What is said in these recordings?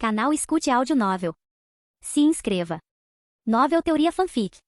Canal Escute Áudio Novel. Se inscreva. Novel Teoria Fanfic.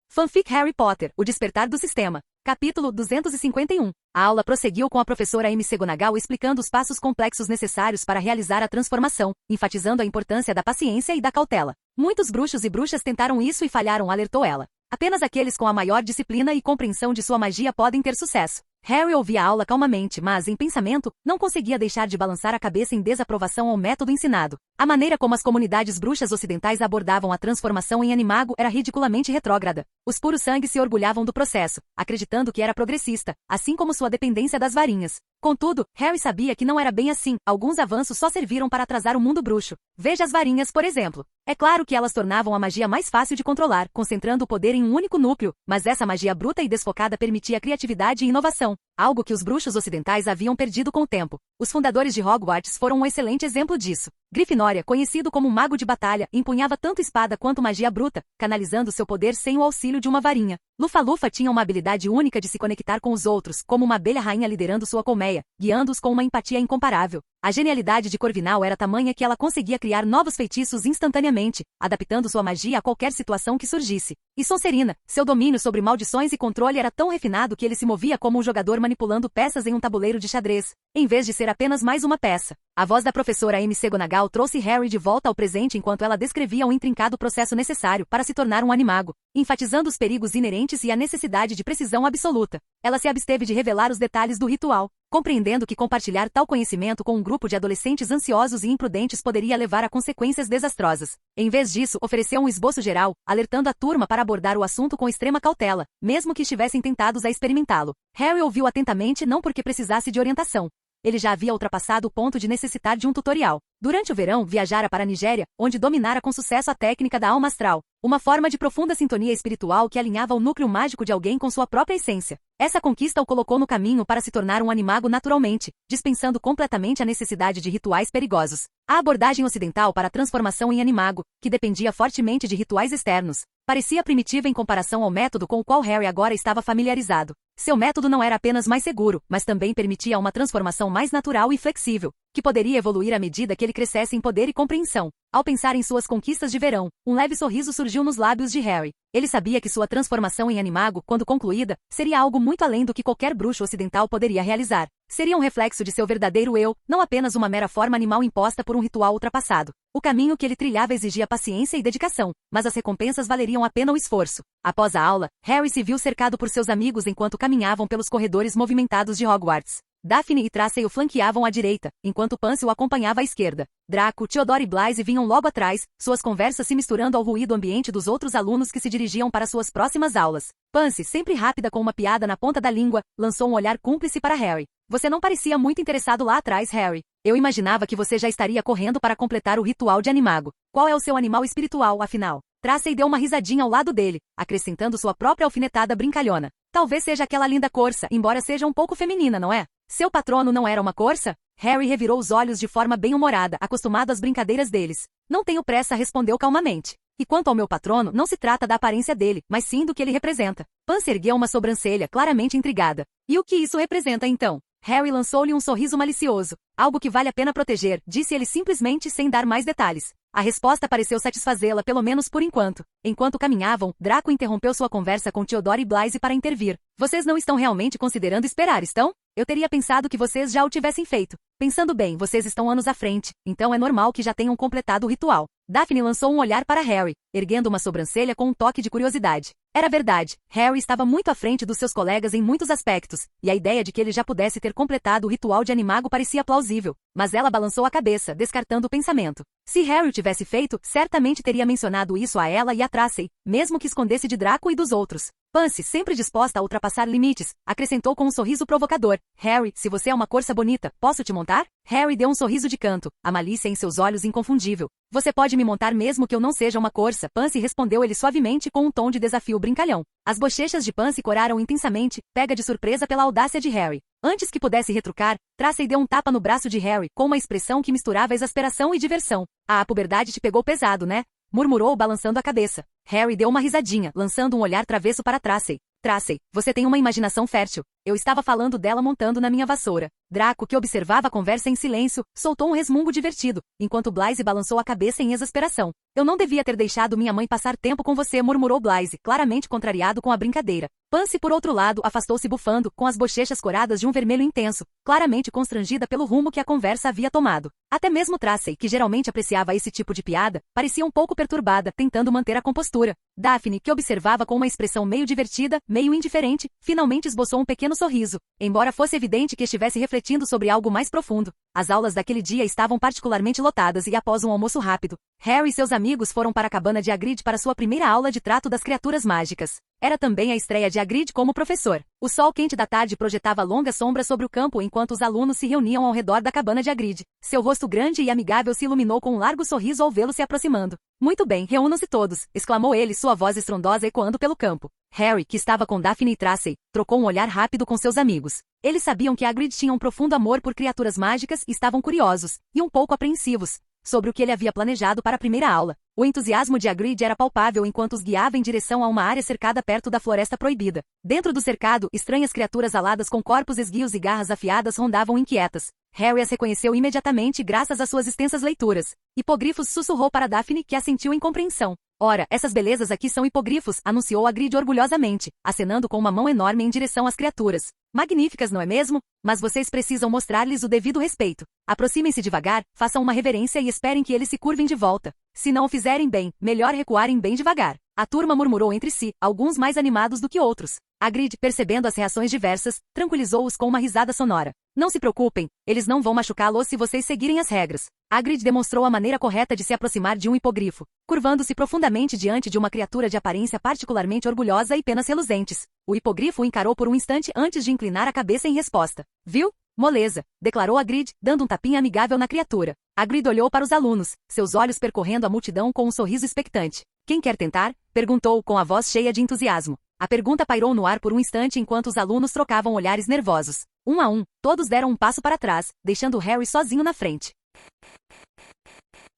Fanfic Harry Potter, O Despertar do Sistema. Capítulo 251. A aula prosseguiu com a professora Amy McGonagall explicando os passos complexos necessários para realizar a transformação, enfatizando a importância da paciência e da cautela. Muitos bruxos e bruxas tentaram isso e falharam, alertou ela. Apenas aqueles com a maior disciplina e compreensão de sua magia podem ter sucesso. Harry ouvia a aula calmamente, mas, em pensamento, não conseguia deixar de balançar a cabeça em desaprovação ao método ensinado. A maneira como as comunidades bruxas ocidentais abordavam a transformação em animago era ridiculamente retrógrada. Os puros sangue se orgulhavam do processo, acreditando que era progressista, assim como sua dependência das varinhas. Contudo, Harry sabia que não era bem assim, alguns avanços só serviram para atrasar o mundo bruxo. Veja as varinhas, por exemplo. É claro que elas tornavam a magia mais fácil de controlar, concentrando o poder em um único núcleo, mas essa magia bruta e desfocada permitia criatividade e inovação, algo que os bruxos ocidentais haviam perdido com o tempo. Os fundadores de Hogwarts foram um excelente exemplo disso. Grifinória, conhecido como um mago de batalha, empunhava tanto espada quanto magia bruta, canalizando seu poder sem o auxílio de uma varinha. Lufa-Lufa tinha uma habilidade única de se conectar com os outros, como uma abelha rainha liderando sua colmeia, guiando-os com uma empatia incomparável. A genialidade de Corvinal era tamanha que ela conseguia criar novos feitiços instantaneamente, adaptando sua magia a qualquer situação que surgisse. E Sonserina, seu domínio sobre maldições e controle era tão refinado que ele se movia como um jogador manipulando peças em um tabuleiro de xadrez, em vez de ser apenas mais uma peça. A voz da professora Amy McGonagall trouxe Harry de volta ao presente enquanto ela descrevia um intrincado processo necessário para se tornar um animago, enfatizando os perigos inerentes e a necessidade de precisão absoluta. Ela se absteve de revelar os detalhes do ritual, compreendendo que compartilhar tal conhecimento com um grupo de adolescentes ansiosos e imprudentes poderia levar a consequências desastrosas. Em vez disso, ofereceu um esboço geral, alertando a turma para abordar o assunto com extrema cautela, mesmo que estivessem tentados a experimentá-lo. Harry ouviu atentamente não porque precisasse de orientação. Ele já havia ultrapassado o ponto de necessitar de um tutorial. Durante o verão, viajara para a Nigéria, onde dominara com sucesso a técnica da alma astral, uma forma de profunda sintonia espiritual que alinhava o núcleo mágico de alguém com sua própria essência. Essa conquista o colocou no caminho para se tornar um animago naturalmente, dispensando completamente a necessidade de rituais perigosos. A abordagem ocidental para a transformação em animago, que dependia fortemente de rituais externos, parecia primitiva em comparação ao método com o qual Harry agora estava familiarizado. Seu método não era apenas mais seguro, mas também permitia uma transformação mais natural e flexível, que poderia evoluir à medida que ele crescesse em poder e compreensão. Ao pensar em suas conquistas de verão, um leve sorriso surgiu nos lábios de Harry. Ele sabia que sua transformação em animago, quando concluída, seria algo muito além do que qualquer bruxo ocidental poderia realizar. Seria um reflexo de seu verdadeiro eu, não apenas uma mera forma animal imposta por um ritual ultrapassado. O caminho que ele trilhava exigia paciência e dedicação, mas as recompensas valeriam a pena o esforço. Após a aula, Harry se viu cercado por seus amigos enquanto caminhavam pelos corredores movimentados de Hogwarts. Daphne e Tracey o flanqueavam à direita, enquanto Pansy o acompanhava à esquerda. Draco, Theodore e Blythe vinham logo atrás, suas conversas se misturando ao ruído ambiente dos outros alunos que se dirigiam para suas próximas aulas. Pansy, sempre rápida com uma piada na ponta da língua, lançou um olhar cúmplice para Harry. Você não parecia muito interessado lá atrás, Harry. Eu imaginava que você já estaria correndo para completar o ritual de animago. Qual é o seu animal espiritual, afinal? Tracey deu uma risadinha ao lado dele, acrescentando sua própria alfinetada brincalhona. Talvez seja aquela linda corça, embora seja um pouco feminina, não é? Seu patrono não era uma corça? Harry revirou os olhos de forma bem-humorada, acostumado às brincadeiras deles. Não tenho pressa, respondeu calmamente. E quanto ao meu patrono, não se trata da aparência dele, mas sim do que ele representa. Pansy ergueu uma sobrancelha, claramente intrigada. E o que isso representa então? Harry lançou-lhe um sorriso malicioso. Algo que vale a pena proteger, disse ele simplesmente sem dar mais detalhes. A resposta pareceu satisfazê-la pelo menos por enquanto. Enquanto caminhavam, Draco interrompeu sua conversa com Theodore e Blythe para intervir. Vocês não estão realmente considerando esperar, estão? Eu teria pensado que vocês já o tivessem feito. Pensando bem, vocês estão anos à frente, então é normal que já tenham completado o ritual. Daphne lançou um olhar para Harry, erguendo uma sobrancelha com um toque de curiosidade. Era verdade, Harry estava muito à frente dos seus colegas em muitos aspectos, e a ideia de que ele já pudesse ter completado o ritual de animago parecia plausível, mas ela balançou a cabeça, descartando o pensamento. Se Harry o tivesse feito, certamente teria mencionado isso a ela e a Tracey, mesmo que escondesse de Draco e dos outros. Pansy, sempre disposta a ultrapassar limites, acrescentou com um sorriso provocador. Harry, se você é uma corça bonita, posso te montar? Harry deu um sorriso de canto, a malícia em seus olhos inconfundível. Você pode me montar mesmo que eu não seja uma corça, Pansy, respondeu ele suavemente com um tom de desafio brincalhão. As bochechas de Pansy coraram intensamente, pega de surpresa pela audácia de Harry. Antes que pudesse retrucar, Tracey deu um tapa no braço de Harry, com uma expressão que misturava exasperação e diversão. A puberdade te pegou pesado, né? Murmurou balançando a cabeça. Harry deu uma risadinha, lançando um olhar travesso para Tracey. Tracey, você tem uma imaginação fértil. Eu estava falando dela montando na minha vassoura. Draco, que observava a conversa em silêncio, soltou um resmungo divertido, enquanto Blaise balançou a cabeça em exasperação. Eu não devia ter deixado minha mãe passar tempo com você, murmurou Blaise, claramente contrariado com a brincadeira. Pansy, por outro lado, afastou-se bufando, com as bochechas coradas de um vermelho intenso, claramente constrangida pelo rumo que a conversa havia tomado. Até mesmo Tracey, que geralmente apreciava esse tipo de piada, parecia um pouco perturbada, tentando manter a compostura. Daphne, que observava com uma expressão meio divertida, meio indiferente, finalmente esboçou um pequeno sorriso, embora fosse evidente que estivesse refletindo sobre algo mais profundo. As aulas daquele dia estavam particularmente lotadas e após um almoço rápido, Harry e seus amigos foram para a cabana de Hagrid para sua primeira aula de trato das criaturas mágicas. Era também a estreia de Hagrid como professor. O sol quente da tarde projetava longas sombras sobre o campo enquanto os alunos se reuniam ao redor da cabana de Hagrid. Seu rosto grande e amigável se iluminou com um largo sorriso ao vê-lo se aproximando. Muito bem, reúnam-se todos, exclamou ele, sua voz estrondosa ecoando pelo campo. Harry, que estava com Daphne e Tracey, trocou um olhar rápido com seus amigos. Eles sabiam que Hagrid tinha um profundo amor por criaturas mágicas e estavam curiosos, e um pouco apreensivos, sobre o que ele havia planejado para a primeira aula. O entusiasmo de Hagrid era palpável enquanto os guiava em direção a uma área cercada perto da Floresta Proibida. Dentro do cercado, estranhas criaturas aladas com corpos esguios e garras afiadas rondavam inquietas. Harry as reconheceu imediatamente graças às suas extensas leituras. Hipogrifos, sussurrou para Daphne, que assentiu em compreensão. Ora, essas belezas aqui são hipogrifos, anunciou Hagrid orgulhosamente, acenando com uma mão enorme em direção às criaturas. Magníficas, não é mesmo? Mas vocês precisam mostrar-lhes o devido respeito. Aproximem-se devagar, façam uma reverência e esperem que eles se curvem de volta. Se não o fizerem bem, melhor recuarem bem devagar. A turma murmurou entre si, alguns mais animados do que outros. Hagrid, percebendo as reações diversas, tranquilizou-os com uma risada sonora. Não se preocupem, eles não vão machucá-los se vocês seguirem as regras. Hagrid demonstrou a maneira correta de se aproximar de um hipogrifo, curvando-se profundamente diante de uma criatura de aparência particularmente orgulhosa e penas reluzentes. O hipogrifo o encarou por um instante antes de inclinar a cabeça em resposta. Viu? Moleza, declarou Hagrid, dando um tapinha amigável na criatura. Hagrid olhou para os alunos, seus olhos percorrendo a multidão com um sorriso expectante. Quem quer tentar? Perguntou com a voz cheia de entusiasmo. A pergunta pairou no ar por um instante enquanto os alunos trocavam olhares nervosos. Um a um, todos deram um passo para trás, deixando Harry sozinho na frente.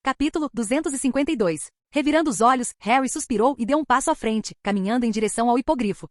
Capítulo 252. Revirando os olhos, Harry suspirou e deu um passo à frente, caminhando em direção ao hipogrifo.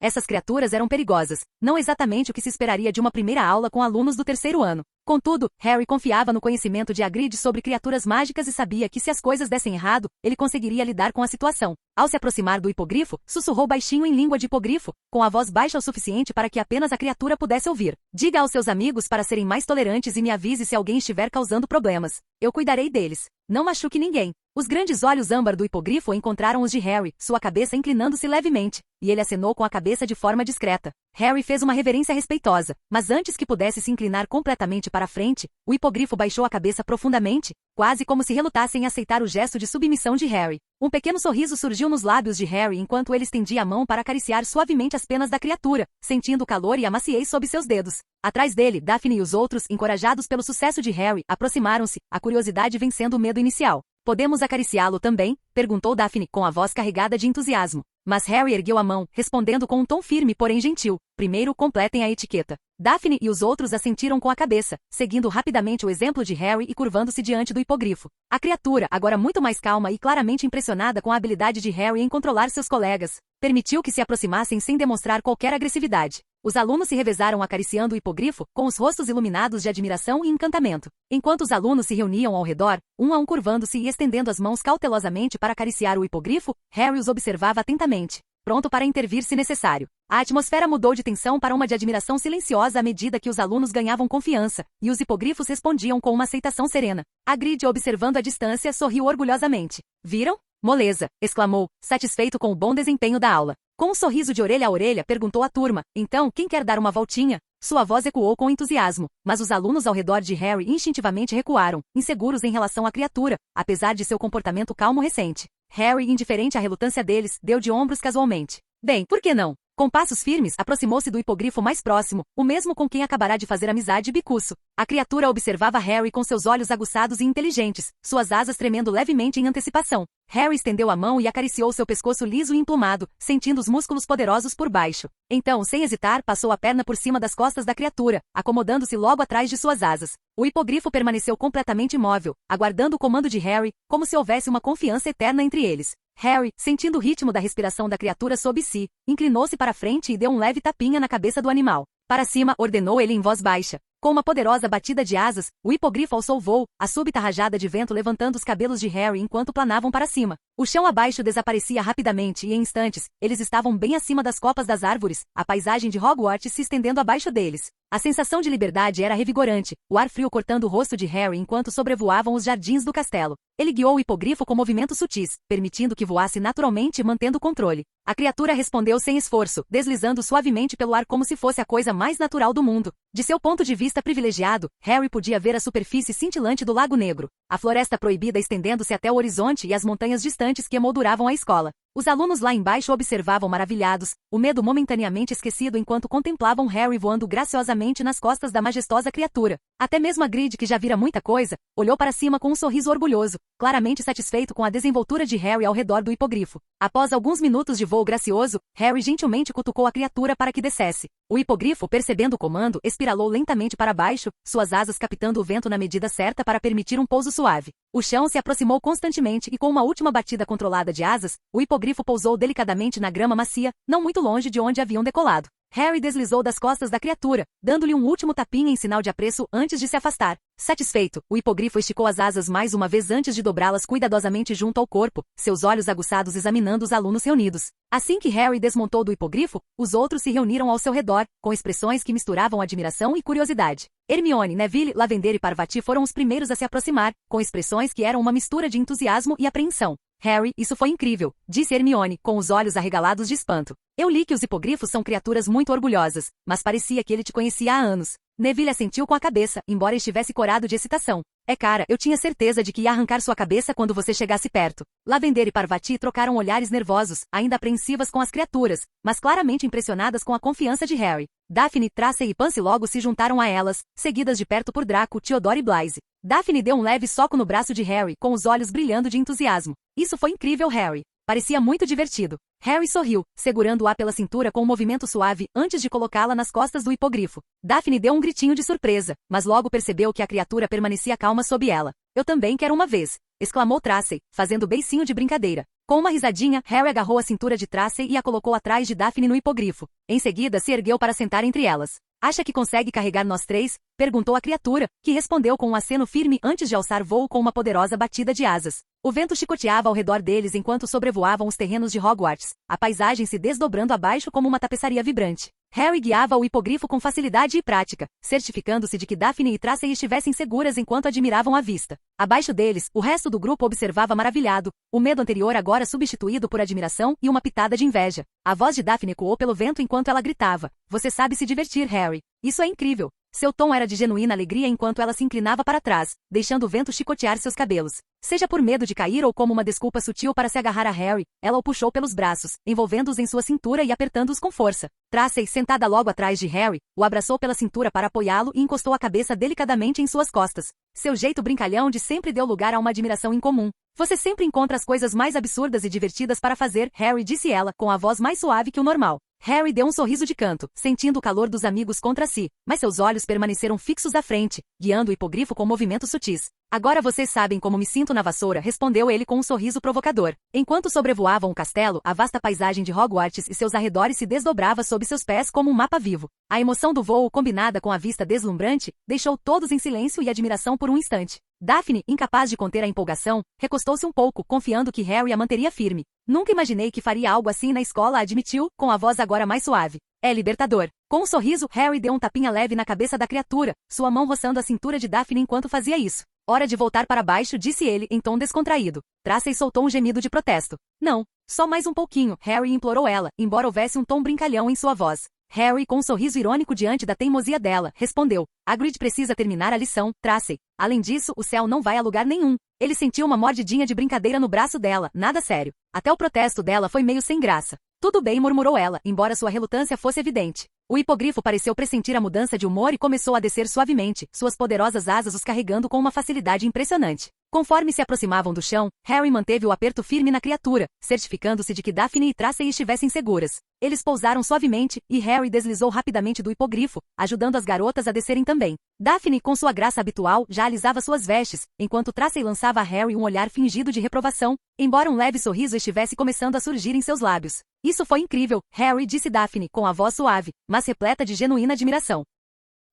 Essas criaturas eram perigosas, não exatamente o que se esperaria de uma primeira aula com alunos do terceiro ano. Contudo, Harry confiava no conhecimento de Hagrid sobre criaturas mágicas e sabia que se as coisas dessem errado, ele conseguiria lidar com a situação. Ao se aproximar do hipogrifo, sussurrou baixinho em língua de hipogrifo, com a voz baixa o suficiente para que apenas a criatura pudesse ouvir. Diga aos seus amigos para serem mais tolerantes e me avise se alguém estiver causando problemas. Eu cuidarei deles. Não machuque ninguém. Os grandes olhos âmbar do hipogrifo encontraram os de Harry, sua cabeça inclinando-se levemente, e ele acenou com a cabeça de forma discreta. Harry fez uma reverência respeitosa, mas antes que pudesse se inclinar completamente para a frente, o hipogrifo baixou a cabeça profundamente, quase como se relutasse em aceitar o gesto de submissão de Harry. Um pequeno sorriso surgiu nos lábios de Harry enquanto ele estendia a mão para acariciar suavemente as penas da criatura, sentindo o calor e a maciez sob seus dedos. Atrás dele, Daphne e os outros, encorajados pelo sucesso de Harry, aproximaram-se, a curiosidade vencendo o medo inicial. Podemos acariciá-lo também? Perguntou Daphne, com a voz carregada de entusiasmo. Mas Harry ergueu a mão, respondendo com um tom firme porém gentil. Primeiro completem a etiqueta. Daphne e os outros assentiram com a cabeça, seguindo rapidamente o exemplo de Harry e curvando-se diante do hipogrifo. A criatura, agora muito mais calma e claramente impressionada com a habilidade de Harry em controlar seus colegas, permitiu que se aproximassem sem demonstrar qualquer agressividade. Os alunos se revezaram acariciando o hipogrifo, com os rostos iluminados de admiração e encantamento. Enquanto os alunos se reuniam ao redor, um a um curvando-se e estendendo as mãos cautelosamente para acariciar o hipogrifo, Harry os observava atentamente, pronto para intervir se necessário. A atmosfera mudou de tensão para uma de admiração silenciosa à medida que os alunos ganhavam confiança, e os hipogrifos respondiam com uma aceitação serena. Hagrid, observando à distância, sorriu orgulhosamente. Viram? Moleza, exclamou, satisfeito com o bom desempenho da aula. Com um sorriso de orelha a orelha, perguntou à turma, então, quem quer dar uma voltinha? Sua voz ecoou com entusiasmo, mas os alunos ao redor de Harry instintivamente recuaram, inseguros em relação à criatura, apesar de seu comportamento calmo recente. Harry, indiferente à relutância deles, deu de ombros casualmente. Bem, por que não? Com passos firmes, aproximou-se do hipogrifo mais próximo, o mesmo com quem acabará de fazer amizade bicuço. A criatura observava Harry com seus olhos aguçados e inteligentes, suas asas tremendo levemente em antecipação. Harry estendeu a mão e acariciou seu pescoço liso e emplumado, sentindo os músculos poderosos por baixo. Então, sem hesitar, passou a perna por cima das costas da criatura, acomodando-se logo atrás de suas asas. O hipogrifo permaneceu completamente imóvel, aguardando o comando de Harry, como se houvesse uma confiança eterna entre eles. Harry, sentindo o ritmo da respiração da criatura sob si, inclinou-se para frente e deu um leve tapinha na cabeça do animal. Para cima, ordenou ele em voz baixa. Com uma poderosa batida de asas, o hipogrifo alçou voo, a súbita rajada de vento levantando os cabelos de Harry enquanto planavam para cima. O chão abaixo desaparecia rapidamente e em instantes, eles estavam bem acima das copas das árvores, a paisagem de Hogwarts se estendendo abaixo deles. A sensação de liberdade era revigorante, o ar frio cortando o rosto de Harry enquanto sobrevoavam os jardins do castelo. Ele guiou o hipogrifo com movimentos sutis, permitindo que voasse naturalmente e mantendo o controle. A criatura respondeu sem esforço, deslizando suavemente pelo ar como se fosse a coisa mais natural do mundo. De seu ponto de vista privilegiado, Harry podia ver a superfície cintilante do Lago Negro, a floresta proibida estendendo-se até o horizonte e as montanhas distantes que emolduravam a escola. Os alunos lá embaixo observavam maravilhados, o medo momentaneamente esquecido enquanto contemplavam Harry voando graciosamente nas costas da majestosa criatura. Até mesmo Hagrid, que já vira muita coisa, olhou para cima com um sorriso orgulhoso, claramente satisfeito com a desenvoltura de Harry ao redor do hipogrifo. Após alguns minutos de voo gracioso, Harry gentilmente cutucou a criatura para que descesse. O hipogrifo, percebendo o comando, espiralou lentamente para baixo, suas asas captando o vento na medida certa para permitir um pouso suave. O chão se aproximou constantemente e com uma última batida controlada de asas, o hipogrifo pousou delicadamente na grama macia, não muito longe de onde haviam decolado. Harry deslizou das costas da criatura, dando-lhe um último tapinha em sinal de apreço antes de se afastar. Satisfeito, o hipogrifo esticou as asas mais uma vez antes de dobrá-las cuidadosamente junto ao corpo, seus olhos aguçados examinando os alunos reunidos. Assim que Harry desmontou do hipogrifo, os outros se reuniram ao seu redor, com expressões que misturavam admiração e curiosidade. Hermione, Neville, Lavender e Parvati foram os primeiros a se aproximar, com expressões que eram uma mistura de entusiasmo e apreensão. Harry, isso foi incrível, disse Hermione, com os olhos arregalados de espanto. Eu li que os hipogrifos são criaturas muito orgulhosas, mas parecia que ele te conhecia há anos. Neville assentiu com a cabeça, embora estivesse corado de excitação. É cara, eu tinha certeza de que ia arrancar sua cabeça quando você chegasse perto. Lavender e Parvati trocaram olhares nervosos, ainda apreensivas com as criaturas, mas claramente impressionadas com a confiança de Harry. Daphne, Tracey e Pansy logo se juntaram a elas, seguidas de perto por Draco, Theodore e Blaise. Daphne deu um leve soco no braço de Harry, com os olhos brilhando de entusiasmo. Isso foi incrível, Harry. Parecia muito divertido. Harry sorriu, segurando-a pela cintura com um movimento suave antes de colocá-la nas costas do hipogrifo. Daphne deu um gritinho de surpresa, mas logo percebeu que a criatura permanecia calma sob ela. Eu também quero uma vez, exclamou Tracey, fazendo beicinho de brincadeira. Com uma risadinha, Harry agarrou a cintura de Tracey e a colocou atrás de Daphne no hipogrifo. Em seguida, se ergueu para sentar entre elas. Acha que consegue carregar nós três? Perguntou a criatura, que respondeu com um aceno firme antes de alçar voo com uma poderosa batida de asas. O vento chicoteava ao redor deles enquanto sobrevoavam os terrenos de Hogwarts, a paisagem se desdobrando abaixo como uma tapeçaria vibrante. Harry guiava o hipogrifo com facilidade e prática, certificando-se de que Daphne e Tracey estivessem seguras enquanto admiravam a vista. Abaixo deles, o resto do grupo observava maravilhado, o medo anterior agora substituído por admiração e uma pitada de inveja. A voz de Daphne ecoou pelo vento enquanto ela gritava. Você sabe se divertir, Harry. Isso é incrível. Seu tom era de genuína alegria enquanto ela se inclinava para trás, deixando o vento chicotear seus cabelos. Seja por medo de cair ou como uma desculpa sutil para se agarrar a Harry, ela o puxou pelos braços, envolvendo-os em sua cintura e apertando-os com força. Tracey, sentada logo atrás de Harry, o abraçou pela cintura para apoiá-lo e encostou a cabeça delicadamente em suas costas. Seu jeito brincalhão de sempre deu lugar a uma admiração incomum. Você sempre encontra as coisas mais absurdas e divertidas para fazer, Harry, disse ela, com a voz mais suave que o normal. Harry deu um sorriso de canto, sentindo o calor dos amigos contra si, mas seus olhos permaneceram fixos à frente, guiando o hipogrifo com movimentos sutis. Agora vocês sabem como me sinto na vassoura, respondeu ele com um sorriso provocador. Enquanto sobrevoavam o castelo, a vasta paisagem de Hogwarts e seus arredores se desdobrava sob seus pés como um mapa vivo. A emoção do voo, combinada com a vista deslumbrante, deixou todos em silêncio e admiração por um instante. Daphne, incapaz de conter a empolgação, recostou-se um pouco, confiando que Harry a manteria firme. Nunca imaginei que faria algo assim na escola, admitiu, com a voz agora mais suave. É libertador. Com um sorriso, Harry deu um tapinha leve na cabeça da criatura, sua mão roçando a cintura de Daphne enquanto fazia isso. Hora de voltar para baixo, disse ele, em tom descontraído. Tracey soltou um gemido de protesto. Não, só mais um pouquinho, Harry implorou ela, embora houvesse um tom brincalhão em sua voz. Harry, com um sorriso irônico diante da teimosia dela, respondeu. Hagrid precisa terminar a lição, Tracey. Além disso, o céu não vai a lugar nenhum. Ele sentiu uma mordidinha de brincadeira no braço dela, nada sério. Até o protesto dela foi meio sem graça. Tudo bem, murmurou ela, embora sua relutância fosse evidente. O hipogrifo pareceu pressentir a mudança de humor e começou a descer suavemente, suas poderosas asas os carregando com uma facilidade impressionante. Conforme se aproximavam do chão, Harry manteve o aperto firme na criatura, certificando-se de que Daphne e Tracey estivessem seguras. Eles pousaram suavemente, e Harry deslizou rapidamente do hipogrifo, ajudando as garotas a descerem também. Daphne, com sua graça habitual, já alisava suas vestes, enquanto Tracey lançava a Harry um olhar fingido de reprovação, embora um leve sorriso estivesse começando a surgir em seus lábios. Isso foi incrível, Harry, disse Daphne, com a voz suave, mas repleta de genuína admiração.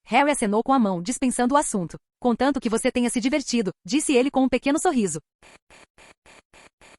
Harry acenou com a mão, dispensando o assunto. Contanto que você tenha se divertido, disse ele com um pequeno sorriso.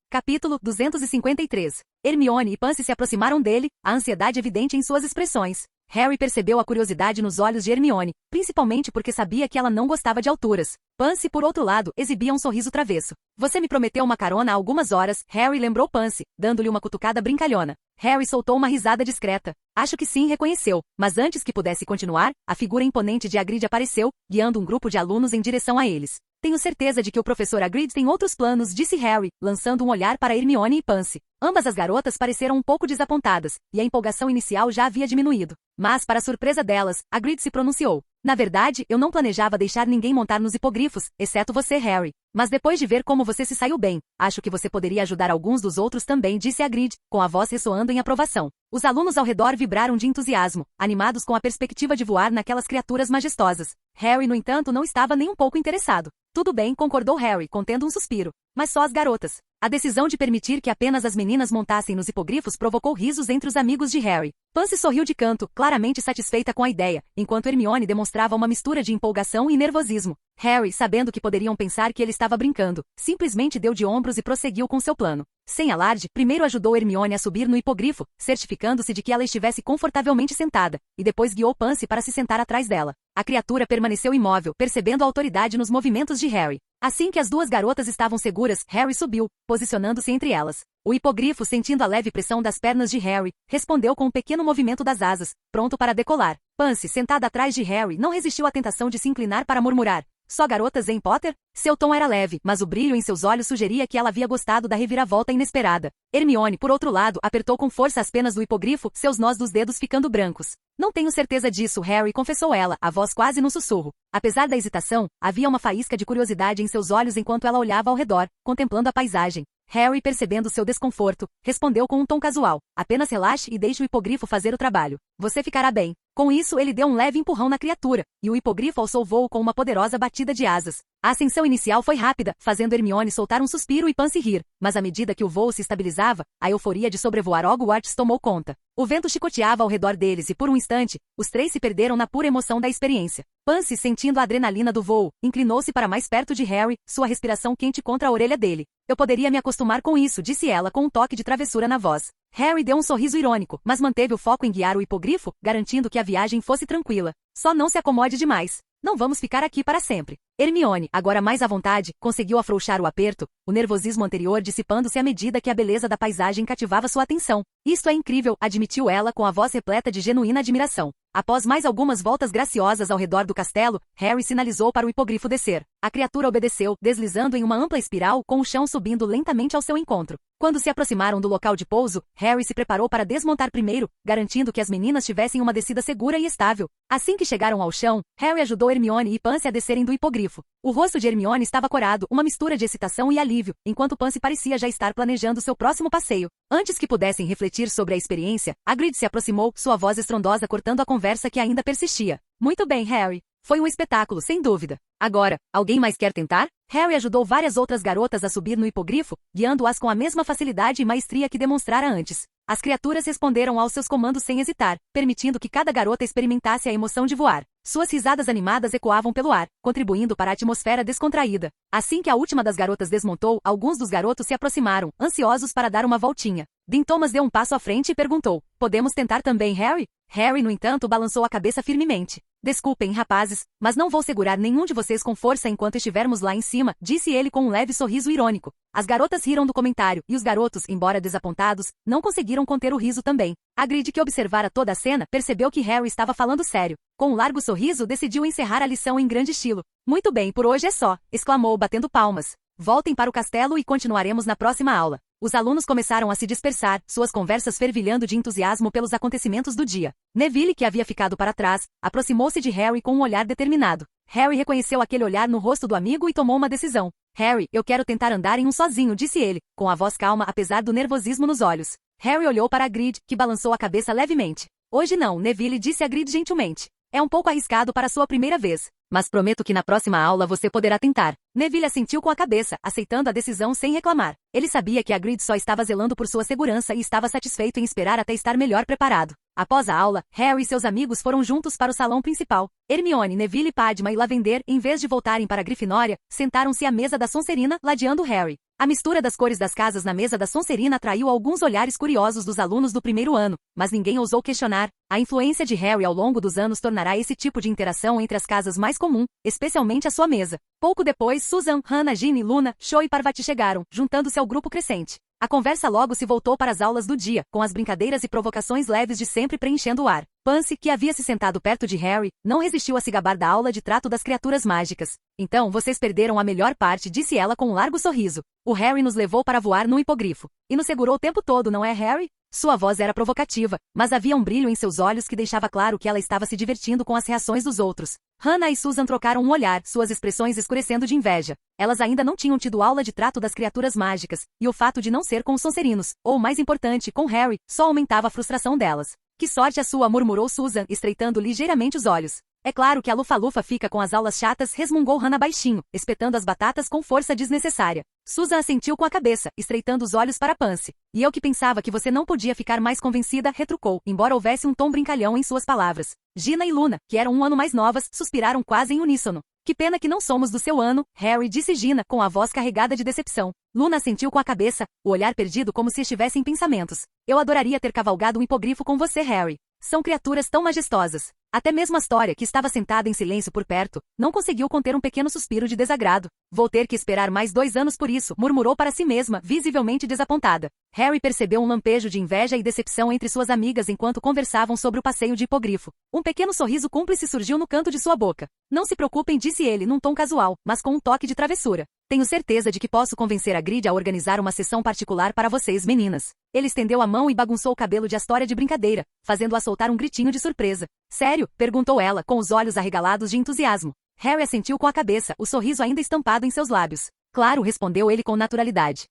Capítulo 253. Hermione e Pansy se aproximaram dele, a ansiedade evidente em suas expressões. Harry percebeu a curiosidade nos olhos de Hermione, principalmente porque sabia que ela não gostava de alturas. Pansy, por outro lado, exibia um sorriso travesso. Você me prometeu uma carona há algumas horas, Harry lembrou Pansy, dando-lhe uma cutucada brincalhona. Harry soltou uma risada discreta. Acho que sim, reconheceu, mas antes que pudesse continuar, a figura imponente de Hagrid apareceu, guiando um grupo de alunos em direção a eles. Tenho certeza de que o professor Hagrid tem outros planos, disse Harry, lançando um olhar para Hermione e Pansy. Ambas as garotas pareceram um pouco desapontadas, e a empolgação inicial já havia diminuído. Mas, para surpresa delas, Hagrid se pronunciou. Na verdade, eu não planejava deixar ninguém montar nos hipogrifos, exceto você, Harry. Mas depois de ver como você se saiu bem, acho que você poderia ajudar alguns dos outros também, disse Hagrid, com a voz ressoando em aprovação. Os alunos ao redor vibraram de entusiasmo, animados com a perspectiva de voar naquelas criaturas majestosas. Harry, no entanto, não estava nem um pouco interessado. Tudo bem, concordou Harry, contendo um suspiro. Mas só as garotas. A decisão de permitir que apenas as meninas montassem nos hipogrifos provocou risos entre os amigos de Harry. Pansy sorriu de canto, claramente satisfeita com a ideia, enquanto Hermione demonstrava uma mistura de empolgação e nervosismo. Harry, sabendo que poderiam pensar que ele estava brincando, simplesmente deu de ombros e prosseguiu com seu plano. Sem alarde, primeiro ajudou Hermione a subir no hipogrifo, certificando-se de que ela estivesse confortavelmente sentada, e depois guiou Pansy para se sentar atrás dela. A criatura permaneceu imóvel, percebendo a autoridade nos movimentos de Harry. Assim que as duas garotas estavam seguras, Harry subiu, posicionando-se entre elas. O hipogrifo, sentindo a leve pressão das pernas de Harry, respondeu com um pequeno movimento das asas, pronto para decolar. Pansy, sentada atrás de Harry, não resistiu à tentação de se inclinar para murmurar. Só garotas, hein, Potter? Seu tom era leve, mas o brilho em seus olhos sugeria que ela havia gostado da reviravolta inesperada. Hermione, por outro lado, apertou com força as penas do hipogrifo, seus nós dos dedos ficando brancos. Não tenho certeza disso, Harry, confessou ela, a voz quase num sussurro. Apesar da hesitação, havia uma faísca de curiosidade em seus olhos enquanto ela olhava ao redor, contemplando a paisagem. Harry, percebendo seu desconforto, respondeu com um tom casual. Apenas relaxe e deixe o hipogrifo fazer o trabalho. Você ficará bem. Com isso, ele deu um leve empurrão na criatura, e o hipogrifo alçou voo com uma poderosa batida de asas. A ascensão inicial foi rápida, fazendo Hermione soltar um suspiro e Pansy rir, mas à medida que o voo se estabilizava, a euforia de sobrevoar Hogwarts tomou conta. O vento chicoteava ao redor deles e, por um instante, os três se perderam na pura emoção da experiência. Pansy, sentindo a adrenalina do voo, inclinou-se para mais perto de Harry, sua respiração quente contra a orelha dele. Eu poderia me acostumar com isso, disse ela com um toque de travessura na voz. Harry deu um sorriso irônico, mas manteve o foco em guiar o hipogrifo, garantindo que a viagem fosse tranquila. Só não se acomode demais. Não vamos ficar aqui para sempre. Hermione, agora mais à vontade, conseguiu afrouxar o aperto, o nervosismo anterior dissipando-se à medida que a beleza da paisagem cativava sua atenção. Isto é incrível, admitiu ela com a voz repleta de genuína admiração. Após mais algumas voltas graciosas ao redor do castelo, Harry sinalizou para o hipogrifo descer. A criatura obedeceu, deslizando em uma ampla espiral, com o chão subindo lentamente ao seu encontro. Quando se aproximaram do local de pouso, Harry se preparou para desmontar primeiro, garantindo que as meninas tivessem uma descida segura e estável. Assim que chegaram ao chão, Harry ajudou Hermione e Pansy a descerem do hipogrifo. O rosto de Hermione estava corado, uma mistura de excitação e alívio, enquanto Pansy parecia já estar planejando seu próximo passeio. Antes que pudessem refletir sobre a experiência, Hagrid se aproximou, sua voz estrondosa cortando a conversa que ainda persistia. Muito bem, Harry. Foi um espetáculo, sem dúvida. Agora, alguém mais quer tentar? Harry ajudou várias outras garotas a subir no hipogrifo, guiando-as com a mesma facilidade e maestria que demonstrara antes. As criaturas responderam aos seus comandos sem hesitar, permitindo que cada garota experimentasse a emoção de voar. Suas risadas animadas ecoavam pelo ar, contribuindo para a atmosfera descontraída. Assim que a última das garotas desmontou, alguns dos garotos se aproximaram, ansiosos para dar uma voltinha. Dean Thomas deu um passo à frente e perguntou: podemos tentar também, Harry? Harry, no entanto, balançou a cabeça firmemente. Desculpem, rapazes, mas não vou segurar nenhum de vocês com força enquanto estivermos lá em cima, disse ele com um leve sorriso irônico. As garotas riram do comentário, e os garotos, embora desapontados, não conseguiram conter o riso também. Hagrid, que observara toda a cena, percebeu que Harry estava falando sério. Com um largo sorriso, decidiu encerrar a lição em grande estilo. Muito bem, por hoje é só, exclamou, batendo palmas. Voltem para o castelo e continuaremos na próxima aula. Os alunos começaram a se dispersar, suas conversas fervilhando de entusiasmo pelos acontecimentos do dia. Neville, que havia ficado para trás, aproximou-se de Harry com um olhar determinado. Harry reconheceu aquele olhar no rosto do amigo e tomou uma decisão. Harry, eu quero tentar andar em um sozinho, disse ele, com a voz calma apesar do nervosismo nos olhos. Harry olhou para Hagrid, que balançou a cabeça levemente. Hoje não, Neville, disse Hagrid gentilmente. É um pouco arriscado para sua primeira vez, mas prometo que na próxima aula você poderá tentar. Neville assentiu com a cabeça, aceitando a decisão sem reclamar. Ele sabia que Hagrid só estava zelando por sua segurança e estava satisfeito em esperar até estar melhor preparado. Após a aula, Harry e seus amigos foram juntos para o salão principal. Hermione, Neville, Padma e Lavender, em vez de voltarem para a Grifinória, sentaram-se à mesa da Sonserina, ladeando Harry. A mistura das cores das casas na mesa da Sonserina atraiu alguns olhares curiosos dos alunos do primeiro ano, mas ninguém ousou questionar. A influência de Harry ao longo dos anos tornará esse tipo de interação entre as casas mais comum, especialmente a sua mesa. Pouco depois, Susan, Hannah, Ginny, Luna, Cho e Parvati chegaram, juntando-se ao grupo crescente. A conversa logo se voltou para as aulas do dia, com as brincadeiras e provocações leves de sempre preenchendo o ar. Pansy, que havia se sentado perto de Harry, não resistiu a se gabar da aula de trato das criaturas mágicas. Então, vocês perderam a melhor parte, disse ela com um largo sorriso. O Harry nos levou para voar no hipogrifo. E nos segurou o tempo todo, não é, Harry? Sua voz era provocativa, mas havia um brilho em seus olhos que deixava claro que ela estava se divertindo com as reações dos outros. Hannah e Susan trocaram um olhar, suas expressões escurecendo de inveja. Elas ainda não tinham tido aula de trato das criaturas mágicas, e o fato de não ser com os Sonserinos, ou mais importante, com Harry, só aumentava a frustração delas. Que sorte a sua, murmurou Susan, estreitando ligeiramente os olhos. É claro que a Lufa-Lufa fica com as aulas chatas, resmungou Hannah baixinho, espetando as batatas com força desnecessária. Susan assentiu com a cabeça, estreitando os olhos para Pansy. E eu que pensava que você não podia ficar mais convencida, retrucou, embora houvesse um tom brincalhão em suas palavras. Gina e Luna, que eram um ano mais novas, suspiraram quase em uníssono. Que pena que não somos do seu ano, Harry, disse Gina, com a voz carregada de decepção. Luna assentiu com a cabeça, o olhar perdido como se estivesse em pensamentos. Eu adoraria ter cavalgado um hipogrifo com você, Harry. São criaturas tão majestosas. Até mesmo Astoria, que estava sentada em silêncio por perto, não conseguiu conter um pequeno suspiro de desagrado. Vou ter que esperar mais 2 anos por isso, murmurou para si mesma, visivelmente desapontada. Harry percebeu um lampejo de inveja e decepção entre suas amigas enquanto conversavam sobre o passeio de hipogrifo. Um pequeno sorriso cúmplice surgiu no canto de sua boca. Não se preocupem, disse ele num tom casual, mas com um toque de travessura. Tenho certeza de que posso convencer a Grid a organizar uma sessão particular para vocês, meninas. Ele estendeu a mão e bagunçou o cabelo de Astoria de brincadeira, fazendo-a soltar um gritinho de surpresa. Sério? Perguntou ela, com os olhos arregalados de entusiasmo. Harry assentiu com a cabeça, o sorriso ainda estampado em seus lábios. Claro, respondeu ele com naturalidade.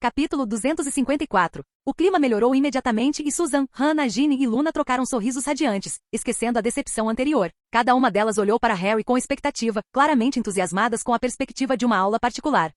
Capítulo 254. O clima melhorou imediatamente e Susan, Hannah, Ginny e Luna trocaram sorrisos radiantes, esquecendo a decepção anterior. Cada uma delas olhou para Harry com expectativa, claramente entusiasmadas com a perspectiva de uma aula particular.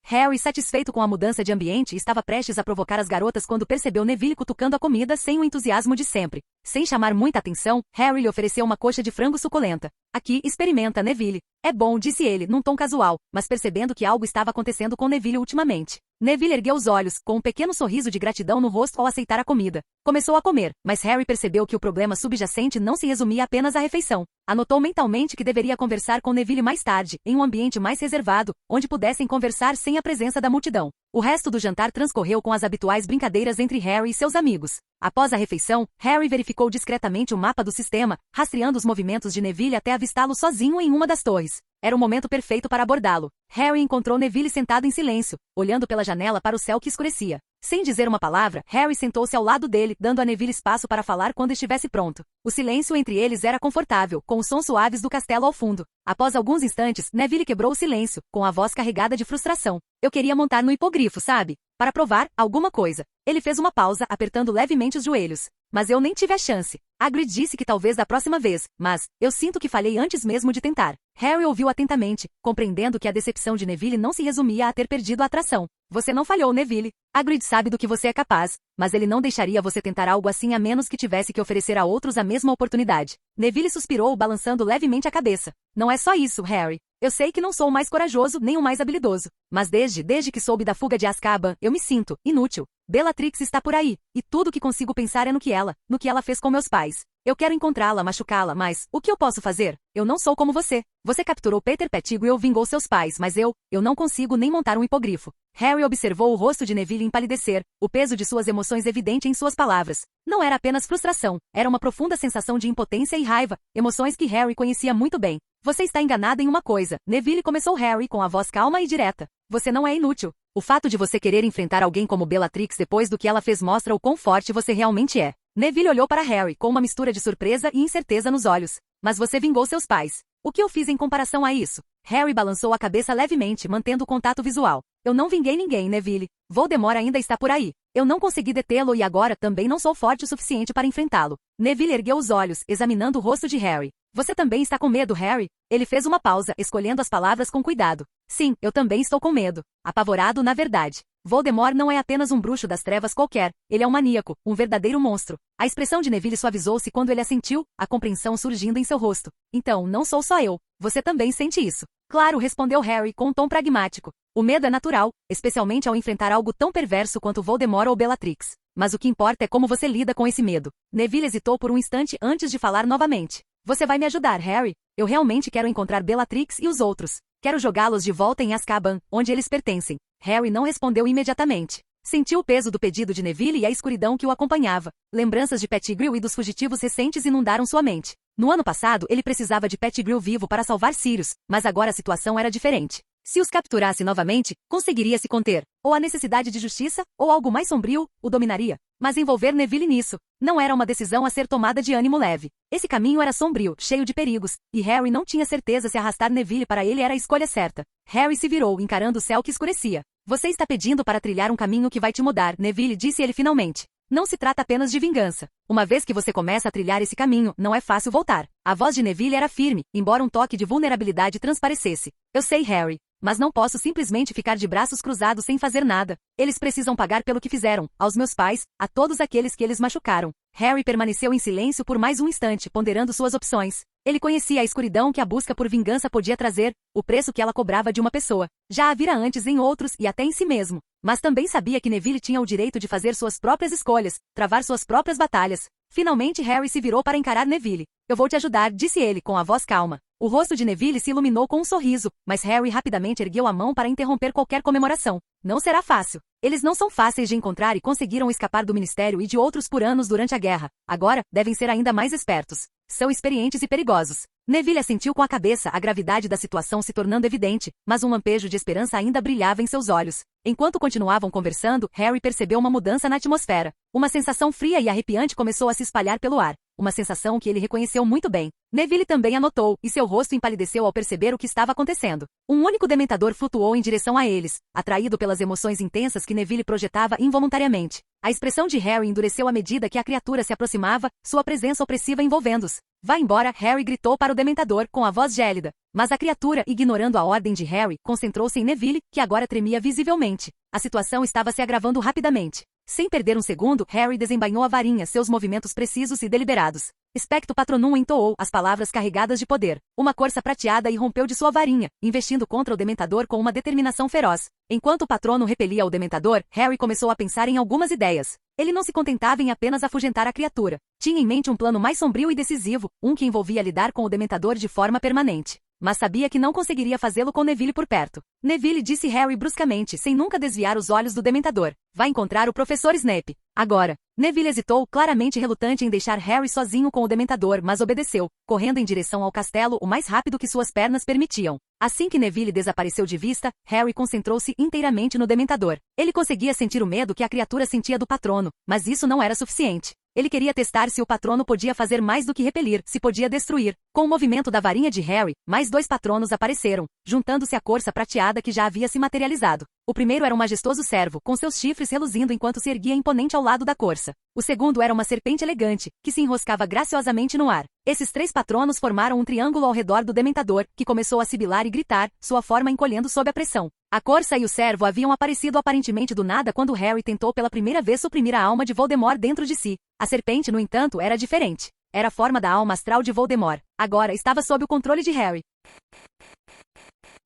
Harry, satisfeito com a mudança de ambiente, estava prestes a provocar as garotas quando percebeu Neville cutucando a comida sem o entusiasmo de sempre. Sem chamar muita atenção, Harry lhe ofereceu uma coxa de frango suculenta. Aqui, experimenta, Neville. É bom, disse ele, num tom casual, mas percebendo que algo estava acontecendo com Neville ultimamente. Neville ergueu os olhos, com um pequeno sorriso de gratidão no rosto ao aceitar a comida. Começou a comer, mas Harry percebeu que o problema subjacente não se resumia apenas à refeição. Anotou mentalmente que deveria conversar com Neville mais tarde, em um ambiente mais reservado, onde pudessem conversar sem a presença da multidão. O resto do jantar transcorreu com as habituais brincadeiras entre Harry e seus amigos. Após a refeição, Harry verificou discretamente o mapa do sistema, rastreando os movimentos de Neville até avistá-lo sozinho em uma das torres. Era o momento perfeito para abordá-lo. Harry encontrou Neville sentado em silêncio, olhando pela janela para o céu que escurecia. Sem dizer uma palavra, Harry sentou-se ao lado dele, dando a Neville espaço para falar quando estivesse pronto. O silêncio entre eles era confortável, com os sons suaves do castelo ao fundo. Após alguns instantes, Neville quebrou o silêncio, com a voz carregada de frustração. Eu queria montar no hipogrifo, sabe? Para provar alguma coisa. Ele fez uma pausa, apertando levemente os joelhos. Mas eu nem tive a chance. Hagrid disse que talvez da próxima vez, mas eu sinto que falhei antes mesmo de tentar. Harry ouviu atentamente, compreendendo que a decepção de Neville não se resumia a ter perdido a atração. Você não falhou, Neville. Hagrid sabe do que você é capaz, mas ele não deixaria você tentar algo assim a menos que tivesse que oferecer a outros a mesma oportunidade. Neville suspirou, balançando levemente a cabeça. Não é só isso, Harry. Eu sei que não sou o mais corajoso nem o mais habilidoso, mas desde que soube da fuga de Azkaban, eu me sinto inútil. Bellatrix está por aí, e tudo o que consigo pensar é no que ela fez com meus pais. Eu quero encontrá-la, machucá-la, mas o que eu posso fazer? Eu não sou como você. Você capturou Peter Pettigrew e vingou seus pais, mas eu não consigo nem montar um hipogrifo. Harry observou o rosto de Neville empalidecer, o peso de suas emoções evidente em suas palavras. Não era apenas frustração, era uma profunda sensação de impotência e raiva, emoções que Harry conhecia muito bem. Você está enganada em uma coisa, Neville, começou Harry com a voz calma e direta. Você não é inútil. O fato de você querer enfrentar alguém como Bellatrix depois do que ela fez mostra o quão forte você realmente é. Neville olhou para Harry com uma mistura de surpresa e incerteza nos olhos. Mas você vingou seus pais. O que eu fiz em comparação a isso? Harry balançou a cabeça levemente, mantendo o contato visual. Eu não vinguei ninguém, Neville. Voldemort ainda está por aí. Eu não consegui detê-lo e agora também não sou forte o suficiente para enfrentá-lo. Neville ergueu os olhos, examinando o rosto de Harry. Você também está com medo, Harry? Ele fez uma pausa, escolhendo as palavras com cuidado. Sim, eu também estou com medo. Apavorado, na verdade. Voldemort não é apenas um bruxo das trevas qualquer. Ele é um maníaco, um verdadeiro monstro. A expressão de Neville suavizou-se quando ele assentiu, a compreensão surgindo em seu rosto. Então, não sou só eu. Você também sente isso. Claro, respondeu Harry com um tom pragmático. O medo é natural, especialmente ao enfrentar algo tão perverso quanto Voldemort ou Bellatrix. Mas o que importa é como você lida com esse medo. Neville hesitou por um instante antes de falar novamente. Você vai me ajudar, Harry? Eu realmente quero encontrar Bellatrix e os outros. Quero jogá-los de volta em Azkaban, onde eles pertencem. Harry não respondeu imediatamente. Sentiu o peso do pedido de Neville e a escuridão que o acompanhava. Lembranças de Pettigrew e dos fugitivos recentes inundaram sua mente. No ano passado, ele precisava de Pettigrew vivo para salvar Sirius, mas agora a situação era diferente. Se os capturasse novamente, conseguiria se conter. Ou a necessidade de justiça, ou algo mais sombrio, o dominaria. Mas envolver Neville nisso não era uma decisão a ser tomada de ânimo leve. Esse caminho era sombrio, cheio de perigos, e Harry não tinha certeza se arrastar Neville para ele era a escolha certa. Harry se virou, encarando o céu que escurecia. Você está pedindo para trilhar um caminho que vai te mudar, Neville, disse ele finalmente. Não se trata apenas de vingança. Uma vez que você começa a trilhar esse caminho, não é fácil voltar. A voz de Neville era firme, embora um toque de vulnerabilidade transparecesse. Eu sei, Harry. Mas não posso simplesmente ficar de braços cruzados sem fazer nada. Eles precisam pagar pelo que fizeram, aos meus pais, a todos aqueles que eles machucaram. Harry permaneceu em silêncio por mais um instante, ponderando suas opções. Ele conhecia a escuridão que a busca por vingança podia trazer, o preço que ela cobrava de uma pessoa. Já a vira antes em outros e até em si mesmo. Mas também sabia que Neville tinha o direito de fazer suas próprias escolhas, travar suas próprias batalhas. Finalmente Harry se virou para encarar Neville. Eu vou te ajudar, disse ele com a voz calma. O rosto de Neville se iluminou com um sorriso, mas Harry rapidamente ergueu a mão para interromper qualquer comemoração. Não será fácil. Eles não são fáceis de encontrar e conseguiram escapar do Ministério e de outros por anos durante a guerra. Agora, devem ser ainda mais espertos. São experientes e perigosos. Neville assentiu com a cabeça, a gravidade da situação se tornando evidente, mas um lampejo de esperança ainda brilhava em seus olhos. Enquanto continuavam conversando, Harry percebeu uma mudança na atmosfera. Uma sensação fria e arrepiante começou a se espalhar pelo ar. Uma sensação que ele reconheceu muito bem. Neville também anotou, e seu rosto empalideceu ao perceber o que estava acontecendo. Um único dementador flutuou em direção a eles, atraído pelas emoções intensas que Neville projetava involuntariamente. A expressão de Harry endureceu à medida que a criatura se aproximava, sua presença opressiva envolvendo-os. Vá embora, Harry gritou para o dementador, com a voz gélida. Mas a criatura, ignorando a ordem de Harry, concentrou-se em Neville, que agora tremia visivelmente. A situação estava se agravando rapidamente. Sem perder um segundo, Harry desembainhou a varinha, seus movimentos precisos e deliberados. Expecto Patronum entoou as palavras carregadas de poder. Uma corça prateada irrompeu de sua varinha, investindo contra o dementador com uma determinação feroz. Enquanto o patrono repelia o dementador, Harry começou a pensar em algumas ideias. Ele não se contentava em apenas afugentar a criatura. Tinha em mente um plano mais sombrio e decisivo, um que envolvia lidar com o dementador de forma permanente. Mas sabia que não conseguiria fazê-lo com Neville por perto. Neville disse Harry bruscamente, sem nunca desviar os olhos do dementador. Vai encontrar o professor Snape. Agora. Neville hesitou, claramente relutante em deixar Harry sozinho com o dementador, mas obedeceu, correndo em direção ao castelo o mais rápido que suas pernas permitiam. Assim que Neville desapareceu de vista, Harry concentrou-se inteiramente no dementador. Ele conseguia sentir o medo que a criatura sentia do patrono, mas isso não era suficiente. Ele queria testar se o patrono podia fazer mais do que repelir, se podia destruir. Com o movimento da varinha de Harry, mais 2 patronos apareceram, juntando-se à corça prateada que já havia se materializado. O primeiro era um majestoso cervo, com seus chifres reluzindo enquanto se erguia imponente ao lado da corça. O segundo era uma serpente elegante, que se enroscava graciosamente no ar. Esses 3 patronos formaram um triângulo ao redor do dementador, que começou a sibilar e gritar, sua forma encolhendo sob a pressão. A corça e o cervo haviam aparecido aparentemente do nada quando Harry tentou pela primeira vez suprimir a alma de Voldemort dentro de si. A serpente, no entanto, era diferente. Era a forma da alma astral de Voldemort. Agora estava sob o controle de Harry.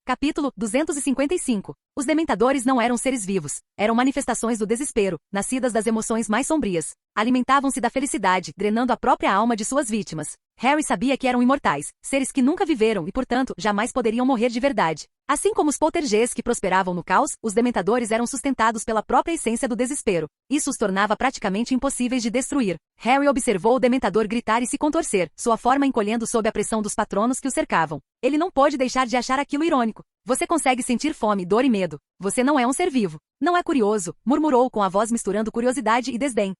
Capítulo 255. Os dementadores não eram seres vivos. Eram manifestações do desespero, nascidas das emoções mais sombrias. Alimentavam-se da felicidade, drenando a própria alma de suas vítimas. Harry sabia que eram imortais, seres que nunca viveram e, portanto, jamais poderiam morrer de verdade. Assim como os poltergeists que prosperavam no caos, os dementadores eram sustentados pela própria essência do desespero. Isso os tornava praticamente impossíveis de destruir. Harry observou o dementador gritar e se contorcer, sua forma encolhendo sob a pressão dos patronos que o cercavam. Ele não pôde deixar de achar aquilo irônico. Você consegue sentir fome, dor e medo. Você não é um ser vivo. Não é curioso, murmurou com a voz misturando curiosidade e desdém.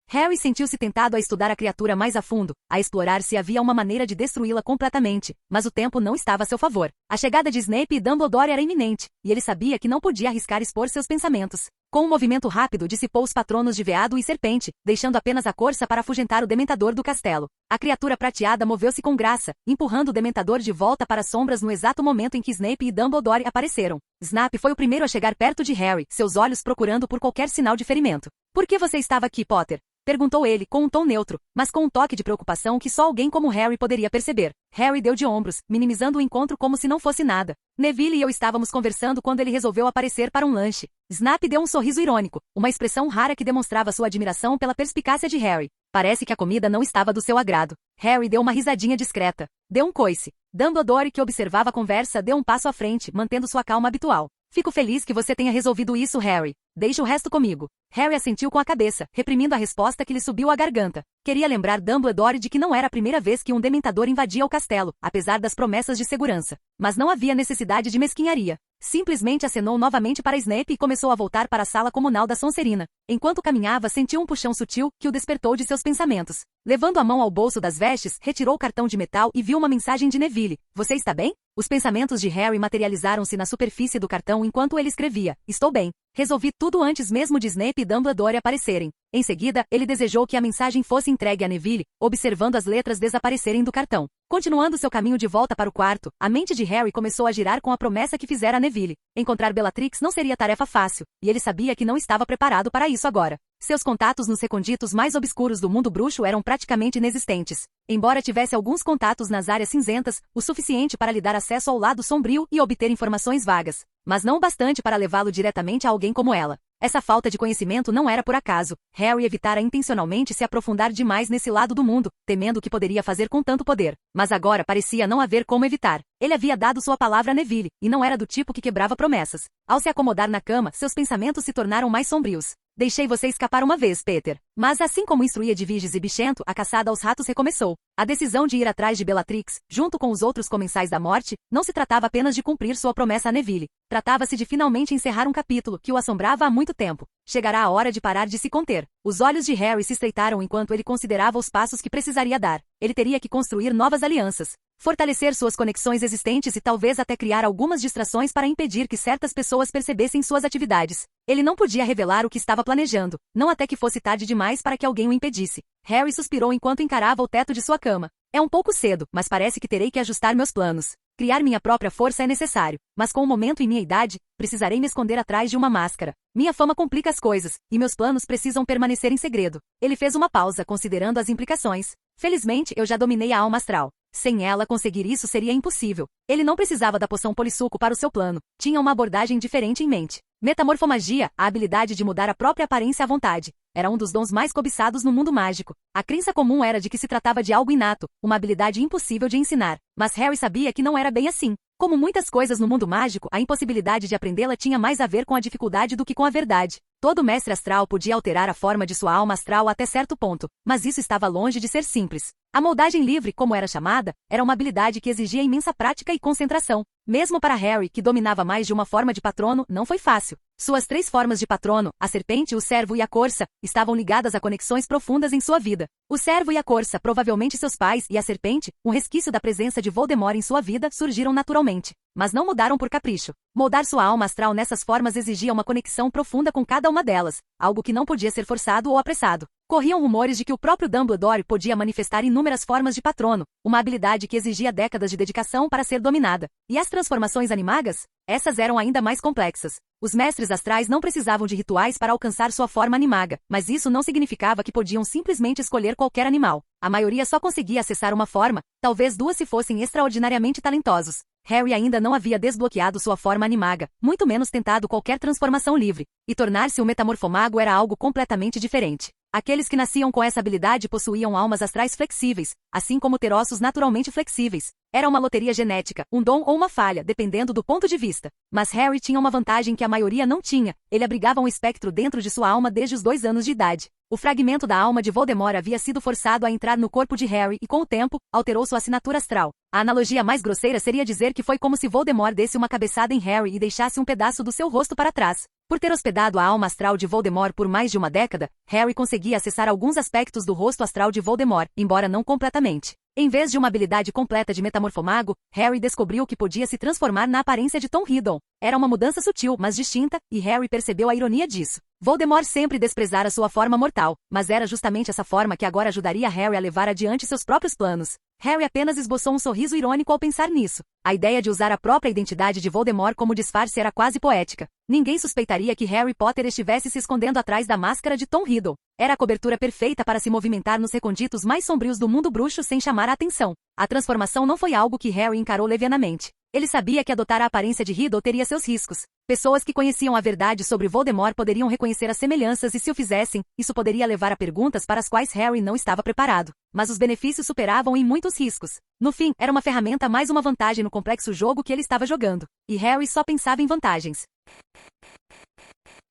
Harry sentiu-se tentado a estudar a criatura mais a fundo, a explorar se havia uma maneira de destruí-la completamente, mas o tempo não estava a seu favor. A chegada de Snape e Dumbledore era iminente, e ele sabia que não podia arriscar expor seus pensamentos. Com um movimento rápido dissipou os patronos de veado e serpente, deixando apenas a corça para afugentar o dementador do castelo. A criatura prateada moveu-se com graça, empurrando o dementador de volta para as sombras no exato momento em que Snape e Dumbledore apareceram. Snape foi o primeiro a chegar perto de Harry, seus olhos procurando por qualquer sinal de ferimento. "Por que você estava aqui, Potter?" perguntou ele com um tom neutro, mas com um toque de preocupação que só alguém como Harry poderia perceber. Harry deu de ombros, minimizando o encontro como se não fosse nada. "Neville e eu estávamos conversando quando ele resolveu aparecer para um lanche." Snape deu um sorriso irônico, uma expressão rara que demonstrava sua admiração pela perspicácia de Harry. Parece que a comida não estava do seu agrado. Harry deu uma risadinha discreta. Deu um coice. Dumbledore, que observava a conversa, deu um passo à frente, mantendo sua calma habitual. "Fico feliz que você tenha resolvido isso, Harry. Deixe o resto comigo." Harry assentiu com a cabeça, reprimindo a resposta que lhe subiu à garganta. Queria lembrar Dumbledore de que não era a primeira vez que um dementador invadia o castelo, apesar das promessas de segurança. Mas não havia necessidade de mesquinharia. Simplesmente acenou novamente para Snape e começou a voltar para a sala comunal da Sonserina. Enquanto caminhava, sentiu um puxão sutil que o despertou de seus pensamentos. Levando a mão ao bolso das vestes, retirou o cartão de metal e viu uma mensagem de Neville. "Você está bem?" Os pensamentos de Harry materializaram-se na superfície do cartão enquanto ele escrevia: "Estou bem. Resolvi tudo antes mesmo de Snape e Dumbledore aparecerem." Em seguida, ele desejou que a mensagem fosse entregue a Neville, observando as letras desaparecerem do cartão. Continuando seu caminho de volta para o quarto, a mente de Harry começou a girar com a promessa que fizera a Neville. Encontrar Bellatrix não seria tarefa fácil, e ele sabia que não estava preparado para isso agora. Seus contatos nos reconditos mais obscuros do mundo bruxo eram praticamente inexistentes. Embora tivesse alguns contatos nas áreas cinzentas, o suficiente para lhe dar acesso ao lado sombrio e obter informações vagas, mas não o bastante para levá-lo diretamente a alguém como ela. Essa falta de conhecimento não era por acaso. Harry evitara intencionalmente se aprofundar demais nesse lado do mundo, temendo o que poderia fazer com tanto poder. Mas agora parecia não haver como evitar. Ele havia dado sua palavra a Neville, e não era do tipo que quebrava promessas. Ao se acomodar na cama, seus pensamentos se tornaram mais sombrios. "Deixei você escapar uma vez, Peter." Mas assim como instruía Edviges e Bichento, a caçada aos ratos recomeçou. A decisão de ir atrás de Bellatrix, junto com os outros comensais da morte, não se tratava apenas de cumprir sua promessa a Neville. Tratava-se de finalmente encerrar um capítulo que o assombrava há muito tempo. Chegará a hora de parar de se conter. Os olhos de Harry se estreitaram enquanto ele considerava os passos que precisaria dar. Ele teria que construir novas alianças, fortalecer suas conexões existentes e talvez até criar algumas distrações para impedir que certas pessoas percebessem suas atividades. Ele não podia revelar o que estava planejando, não até que fosse tarde demais para que alguém o impedisse. Harry suspirou enquanto encarava o teto de sua cama. "É um pouco cedo, mas parece que terei que ajustar meus planos. Criar minha própria força é necessário, mas com o momento e minha idade, precisarei me esconder atrás de uma máscara. Minha fama complica as coisas, e meus planos precisam permanecer em segredo." Ele fez uma pausa, considerando as implicações. "Felizmente, eu já dominei a alma astral. Sem ela, conseguir isso seria impossível." Ele não precisava da poção polissuco para o seu plano. Tinha uma abordagem diferente em mente. Metamorfomagia, a habilidade de mudar a própria aparência à vontade, era um dos dons mais cobiçados no mundo mágico. A crença comum era de que se tratava de algo inato, uma habilidade impossível de ensinar. Mas Harry sabia que não era bem assim. Como muitas coisas no mundo mágico, a impossibilidade de aprendê-la tinha mais a ver com a dificuldade do que com a verdade. Todo mestre astral podia alterar a forma de sua alma astral até certo ponto, mas isso estava longe de ser simples. A moldagem livre, como era chamada, era uma habilidade que exigia imensa prática e concentração. Mesmo para Harry, que dominava mais de uma forma de patrono, não foi fácil. Suas 3 formas de patrono, a serpente, o cervo e a corça, estavam ligadas a conexões profundas em sua vida. O cervo e a corça, provavelmente seus pais, e a serpente, um resquício da presença de Voldemort em sua vida, surgiram naturalmente. Mas não mudaram por capricho. Moldar sua alma astral nessas formas exigia uma conexão profunda com cada uma delas, algo que não podia ser forçado ou apressado. Corriam rumores de que o próprio Dumbledore podia manifestar inúmeras formas de patrono, uma habilidade que exigia décadas de dedicação para ser dominada. E as transformações animagas? Essas eram ainda mais complexas. Os mestres astrais não precisavam de rituais para alcançar sua forma animaga, mas isso não significava que podiam simplesmente escolher qualquer animal. A maioria só conseguia acessar uma forma, talvez 2 se fossem extraordinariamente talentosos. Harry ainda não havia desbloqueado sua forma animaga, muito menos tentado qualquer transformação livre. E tornar-se um metamorfomago era algo completamente diferente. Aqueles que nasciam com essa habilidade possuíam almas astrais flexíveis, assim como ter ossos naturalmente flexíveis. Era uma loteria genética, um dom ou uma falha, dependendo do ponto de vista. Mas Harry tinha uma vantagem que a maioria não tinha. Ele abrigava um espectro dentro de sua alma desde os 2 anos de idade. O fragmento da alma de Voldemort havia sido forçado a entrar no corpo de Harry e, com o tempo, alterou sua assinatura astral. A analogia mais grosseira seria dizer que foi como se Voldemort desse uma cabeçada em Harry e deixasse um pedaço do seu rosto para trás. Por ter hospedado a alma astral de Voldemort por mais de uma década, Harry conseguia acessar alguns aspectos do rosto astral de Voldemort, embora não completamente. Em vez de uma habilidade completa de metamorfomago, Harry descobriu que podia se transformar na aparência de Tom Riddle. Era uma mudança sutil, mas distinta, e Harry percebeu a ironia disso. Voldemort sempre desprezara sua forma mortal, mas era justamente essa forma que agora ajudaria Harry a levar adiante seus próprios planos. Harry apenas esboçou um sorriso irônico ao pensar nisso. A ideia de usar a própria identidade de Voldemort como disfarce era quase poética. Ninguém suspeitaria que Harry Potter estivesse se escondendo atrás da máscara de Tom Riddle. Era a cobertura perfeita para se movimentar nos reconditos mais sombrios do mundo bruxo sem chamar a atenção. A transformação não foi algo que Harry encarou levianamente. Ele sabia que adotar a aparência de Riddle teria seus riscos. Pessoas que conheciam a verdade sobre Voldemort poderiam reconhecer as semelhanças e, se o fizessem, isso poderia levar a perguntas para as quais Harry não estava preparado. Mas os benefícios superavam em muitos riscos. No fim, era uma ferramenta mais uma vantagem no complexo jogo que ele estava jogando. E Harry só pensava em vantagens.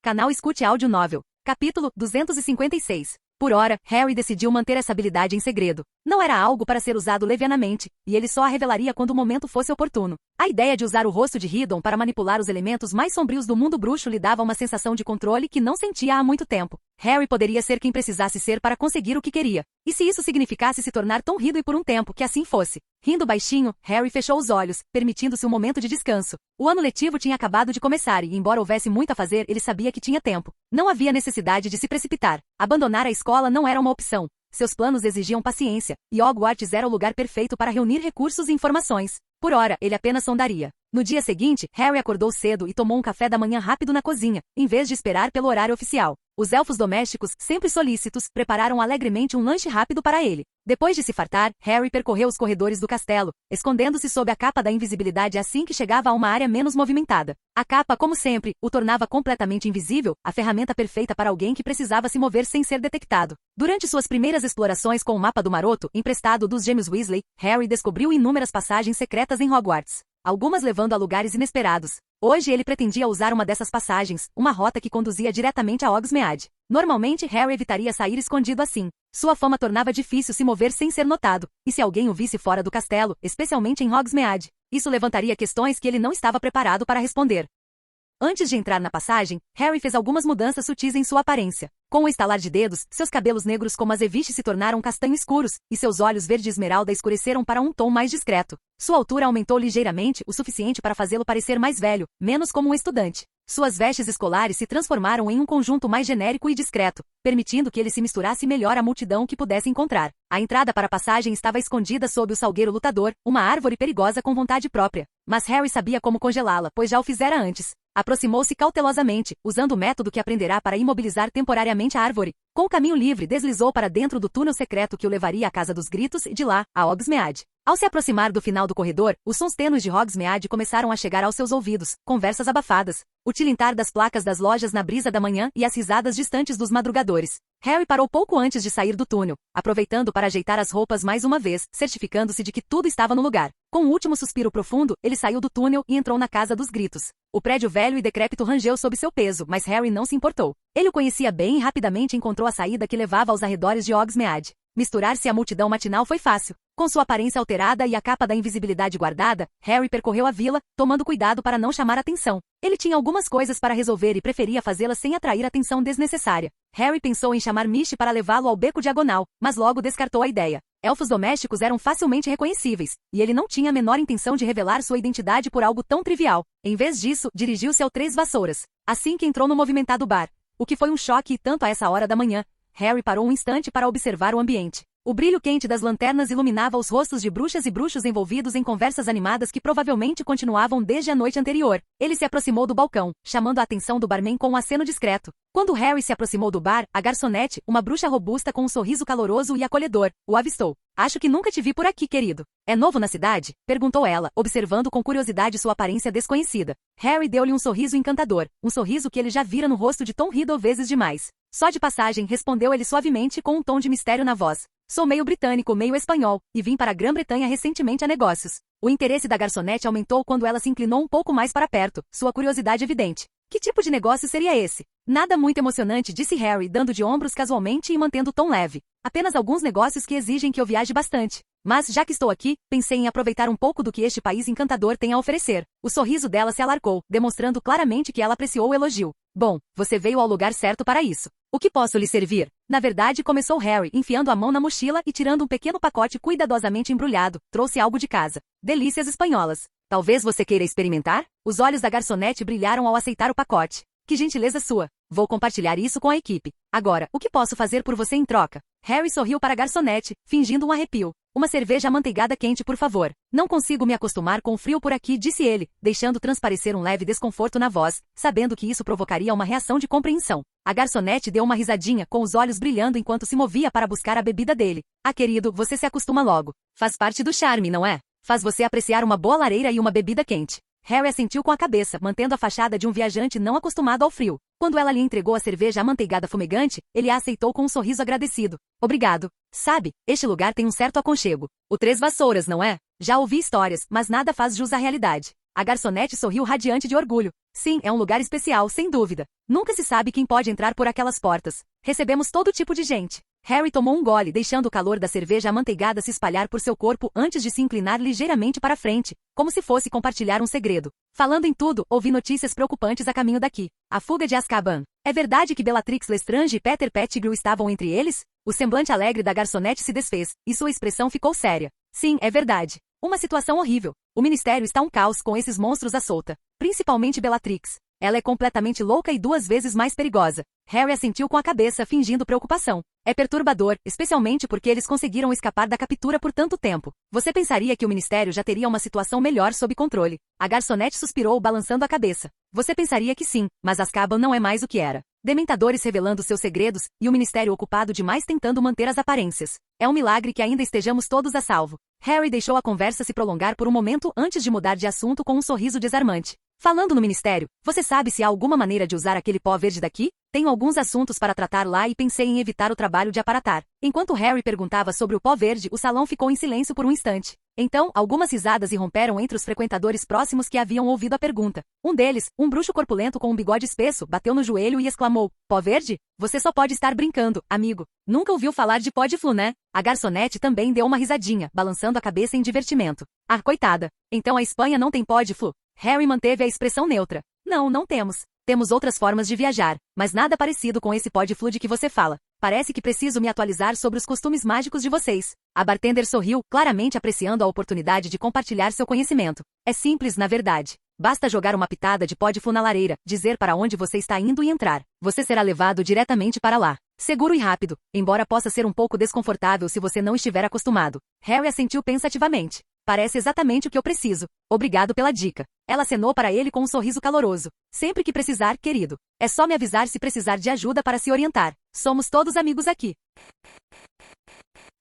Canal Escute Áudio Novel. Capítulo 256. Por ora, Harry decidiu manter essa habilidade em segredo. Não era algo para ser usado levianamente, e ele só a revelaria quando o momento fosse oportuno. A ideia de usar o rosto de Riddle para manipular os elementos mais sombrios do mundo bruxo lhe dava uma sensação de controle que não sentia há muito tempo. Harry poderia ser quem precisasse ser para conseguir o que queria. E se isso significasse se tornar Tom Riddle por um tempo, que assim fosse. Rindo baixinho, Harry fechou os olhos, permitindo-se um momento de descanso. O ano letivo tinha acabado de começar e, embora houvesse muito a fazer, ele sabia que tinha tempo. Não havia necessidade de se precipitar. Abandonar a escola não era uma opção. Seus planos exigiam paciência, e Hogwarts era o lugar perfeito para reunir recursos e informações. Por ora, ele apenas sondaria. No dia seguinte, Harry acordou cedo e tomou um café da manhã rápido na cozinha, em vez de esperar pelo horário oficial. Os elfos domésticos, sempre solícitos, prepararam alegremente um lanche rápido para ele. Depois de se fartar, Harry percorreu os corredores do castelo, escondendo-se sob a capa da invisibilidade assim que chegava a uma área menos movimentada. A capa, como sempre, o tornava completamente invisível, a ferramenta perfeita para alguém que precisava se mover sem ser detectado. Durante suas primeiras explorações com o mapa do Maroto, emprestado dos gêmeos Weasley, Harry descobriu inúmeras passagens secretas em Hogwarts. Algumas levando a lugares inesperados. Hoje ele pretendia usar uma dessas passagens, uma rota que conduzia diretamente a Hogsmeade. Normalmente Harry evitaria sair escondido assim. Sua fama tornava difícil se mover sem ser notado, e se alguém o visse fora do castelo, especialmente em Hogsmeade, isso levantaria questões que ele não estava preparado para responder. Antes de entrar na passagem, Harry fez algumas mudanças sutis em sua aparência. Com o estalar de dedos, seus cabelos negros como azeviche se tornaram castanho escuros, e seus olhos verde esmeralda escureceram para um tom mais discreto. Sua altura aumentou ligeiramente, o suficiente para fazê-lo parecer mais velho, menos como um estudante. Suas vestes escolares se transformaram em um conjunto mais genérico e discreto, permitindo que ele se misturasse melhor à multidão que pudesse encontrar. A entrada para a passagem estava escondida sob o salgueiro lutador, uma árvore perigosa com vontade própria. Mas Harry sabia como congelá-la, pois já o fizera antes. Aproximou-se cautelosamente, usando o método que aprenderá para imobilizar temporariamente a árvore. Com o caminho livre, deslizou para dentro do túnel secreto que o levaria à Casa dos Gritos e de lá, a Hogsmeade. Ao se aproximar do final do corredor, os sons tênues de Hogsmeade começaram a chegar aos seus ouvidos, conversas abafadas, o tilintar das placas das lojas na brisa da manhã e as risadas distantes dos madrugadores. Harry parou pouco antes de sair do túnel, aproveitando para ajeitar as roupas mais uma vez, certificando-se de que tudo estava no lugar. Com um último suspiro profundo, ele saiu do túnel e entrou na Casa dos Gritos. O prédio velho e decrépito rangeu sob seu peso, mas Harry não se importou. Ele o conhecia bem e rapidamente encontrou a saída que levava aos arredores de Hogsmeade. Misturar-se à multidão matinal foi fácil. Com sua aparência alterada e a capa da invisibilidade guardada, Harry percorreu a vila, tomando cuidado para não chamar atenção. Ele tinha algumas coisas para resolver e preferia fazê-las sem atrair atenção desnecessária. Harry pensou em chamar Mish para levá-lo ao beco diagonal, mas logo descartou a ideia. Elfos domésticos eram facilmente reconhecíveis, e ele não tinha a menor intenção de revelar sua identidade por algo tão trivial. Em vez disso, dirigiu-se ao Três Vassouras. Assim que entrou no movimentado bar, o que foi um choque e tanto a essa hora da manhã, Harry parou um instante para observar o ambiente. O brilho quente das lanternas iluminava os rostos de bruxas e bruxos envolvidos em conversas animadas que provavelmente continuavam desde a noite anterior. Ele se aproximou do balcão, chamando a atenção do barman com um aceno discreto. Quando Harry se aproximou do bar, a garçonete, uma bruxa robusta com um sorriso caloroso e acolhedor, o avistou. "Acho que nunca te vi por aqui, querido. É novo na cidade?" perguntou ela, observando com curiosidade sua aparência desconhecida. Harry deu-lhe um sorriso encantador, um sorriso que ele já vira no rosto de Tom Riddle vezes demais. "Só de passagem", respondeu ele suavemente com um tom de mistério na voz. Sou meio britânico, meio espanhol, e vim para a Grã-Bretanha recentemente a negócios. O interesse da garçonete aumentou quando ela se inclinou um pouco mais para perto, sua curiosidade evidente. Que tipo de negócio seria esse? Nada muito emocionante, disse Harry, dando de ombros casualmente e mantendo o tom leve. Apenas alguns negócios que exigem que eu viaje bastante. Mas, já que estou aqui, pensei em aproveitar um pouco do que este país encantador tem a oferecer. O sorriso dela se alargou, demonstrando claramente que ela apreciou o elogio. Bom, você veio ao lugar certo para isso. O que posso lhe servir? Na verdade, começou Harry, enfiando a mão na mochila e tirando um pequeno pacote cuidadosamente embrulhado. Trouxe algo de casa. Delícias espanholas. Talvez você queira experimentar? Os olhos da garçonete brilharam ao aceitar o pacote. Que gentileza sua. Vou compartilhar isso com a equipe. Agora, o que posso fazer por você em troca? Harry sorriu para a garçonete, fingindo um arrepio. Uma cerveja amanteigada quente, por favor. Não consigo me acostumar com o frio por aqui, disse ele, deixando transparecer um leve desconforto na voz, sabendo que isso provocaria uma reação de compreensão. A garçonete deu uma risadinha, com os olhos brilhando enquanto se movia para buscar a bebida dele. Ah, querido, você se acostuma logo. Faz parte do charme, não é? Faz você apreciar uma boa lareira e uma bebida quente. Harry assentiu com a cabeça, mantendo a fachada de um viajante não acostumado ao frio. Quando ela lhe entregou a cerveja amanteigada fumegante, ele a aceitou com um sorriso agradecido. Obrigado. Sabe, este lugar tem um certo aconchego. O Três Vassouras, não é? Já ouvi histórias, mas nada faz jus à realidade. A garçonete sorriu radiante de orgulho. Sim, é um lugar especial, sem dúvida. Nunca se sabe quem pode entrar por aquelas portas. Recebemos todo tipo de gente. Harry tomou um gole, deixando o calor da cerveja amanteigada se espalhar por seu corpo antes de se inclinar ligeiramente para frente, como se fosse compartilhar um segredo. Falando em tudo, ouvi notícias preocupantes a caminho daqui. A fuga de Azkaban. É verdade que Bellatrix Lestrange e Peter Pettigrew estavam entre eles? O semblante alegre da garçonete se desfez, e sua expressão ficou séria. Sim, é verdade. Uma situação horrível. O ministério está um caos com esses monstros à solta. Principalmente Bellatrix. Ela é completamente louca e 2 vezes mais perigosa. Harry assentiu com a cabeça, fingindo preocupação. É perturbador, especialmente porque eles conseguiram escapar da captura por tanto tempo. Você pensaria que o ministério já teria uma situação melhor sob controle. A garçonete suspirou, balançando a cabeça. Você pensaria que sim, mas Azkaban não é mais o que era. Dementadores revelando seus segredos, e o ministério ocupado demais tentando manter as aparências. É um milagre que ainda estejamos todos a salvo. Harry deixou a conversa se prolongar por um momento antes de mudar de assunto com um sorriso desarmante. Falando no ministério, você sabe se há alguma maneira de usar aquele pó verde daqui? Tenho alguns assuntos para tratar lá e pensei em evitar o trabalho de aparatar. Enquanto Harry perguntava sobre o pó verde, o salão ficou em silêncio por um instante. Então, algumas risadas irromperam entre os frequentadores próximos que haviam ouvido a pergunta. Um deles, um bruxo corpulento com um bigode espesso, bateu no joelho e exclamou: Pó verde? Você só pode estar brincando, amigo. Nunca ouviu falar de pó de flu, né? A garçonete também deu uma risadinha, balançando a cabeça em divertimento. Ah, coitada. Então a Espanha não tem pó de flu? Harry manteve a expressão neutra. Não, não temos. Temos outras formas de viajar, mas nada parecido com esse pó de flu de que você fala. Parece que preciso me atualizar sobre os costumes mágicos de vocês. A bartender sorriu, claramente apreciando a oportunidade de compartilhar seu conhecimento. É simples, na verdade. Basta jogar uma pitada de pó de flu na lareira, dizer para onde você está indo e entrar. Você será levado diretamente para lá. Seguro e rápido, embora possa ser um pouco desconfortável se você não estiver acostumado. Harry assentiu pensativamente. Parece exatamente o que eu preciso. Obrigado pela dica. Ela acenou para ele com um sorriso caloroso. Sempre que precisar, querido. É só me avisar se precisar de ajuda para se orientar. Somos todos amigos aqui.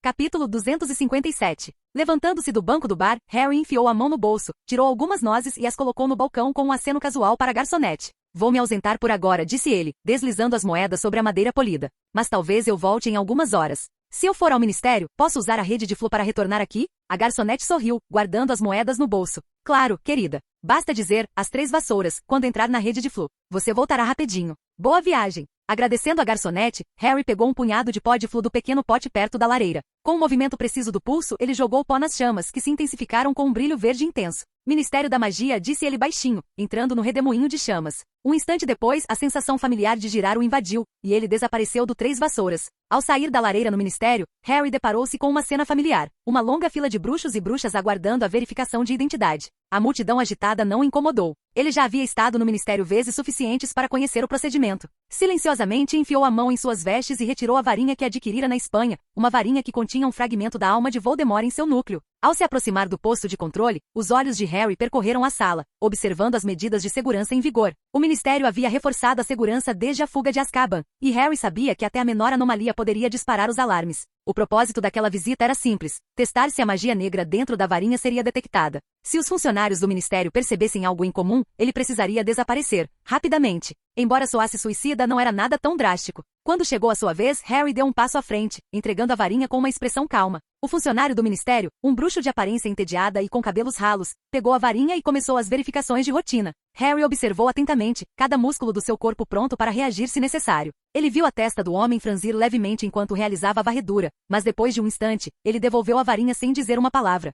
Capítulo 257. Levantando-se do banco do bar, Harry enfiou a mão no bolso, tirou algumas nozes e as colocou no balcão com um aceno casual para a garçonete. Vou me ausentar por agora, disse ele, deslizando as moedas sobre a madeira polida. Mas talvez eu volte em algumas horas. Se eu for ao ministério, posso usar a rede de flu para retornar aqui? A garçonete sorriu, guardando as moedas no bolso. Claro, querida. Basta dizer, as 3 vassouras, quando entrar na rede de flu. Você voltará rapidinho. Boa viagem. Agradecendo a garçonete, Harry pegou um punhado de pó de flu do pequeno pote perto da lareira. Com um movimento preciso do pulso, ele jogou o pó nas chamas, que se intensificaram com um brilho verde intenso. Ministério da Magia, disse ele baixinho, entrando no redemoinho de chamas. Um instante depois, a sensação familiar de girar o invadiu, e ele desapareceu do 3 vassouras. Ao sair da lareira no ministério, Harry deparou-se com uma cena familiar. Uma longa fila de bruxos e bruxas aguardando a verificação de identidade. A multidão agitada não o incomodou. Ele já havia estado no ministério vezes suficientes para conhecer o procedimento. Silenciosamente enfiou a mão em suas vestes e retirou a varinha que adquirira na Espanha, uma varinha que continha um fragmento da alma de Voldemort em seu núcleo. Ao se aproximar do posto de controle, os olhos de Harry percorreram a sala, observando as medidas de segurança em vigor. O ministério havia reforçado a segurança desde a fuga de Azkaban, e Harry sabia que até a menor anomalia poderia disparar os alarmes. O propósito daquela visita era simples: testar se a magia negra dentro da varinha seria detectada. Se os funcionários do ministério percebessem algo incomum, ele precisaria desaparecer, rapidamente. Embora soasse suicida, não era nada tão drástico. Quando chegou a sua vez, Harry deu um passo à frente, entregando a varinha com uma expressão calma. O funcionário do ministério, um bruxo de aparência entediada e com cabelos ralos, pegou a varinha e começou as verificações de rotina. Harry observou atentamente, cada músculo do seu corpo pronto para reagir se necessário. Ele viu a testa do homem franzir levemente enquanto realizava a varredura, mas depois de um instante, ele devolveu a varinha sem dizer uma palavra.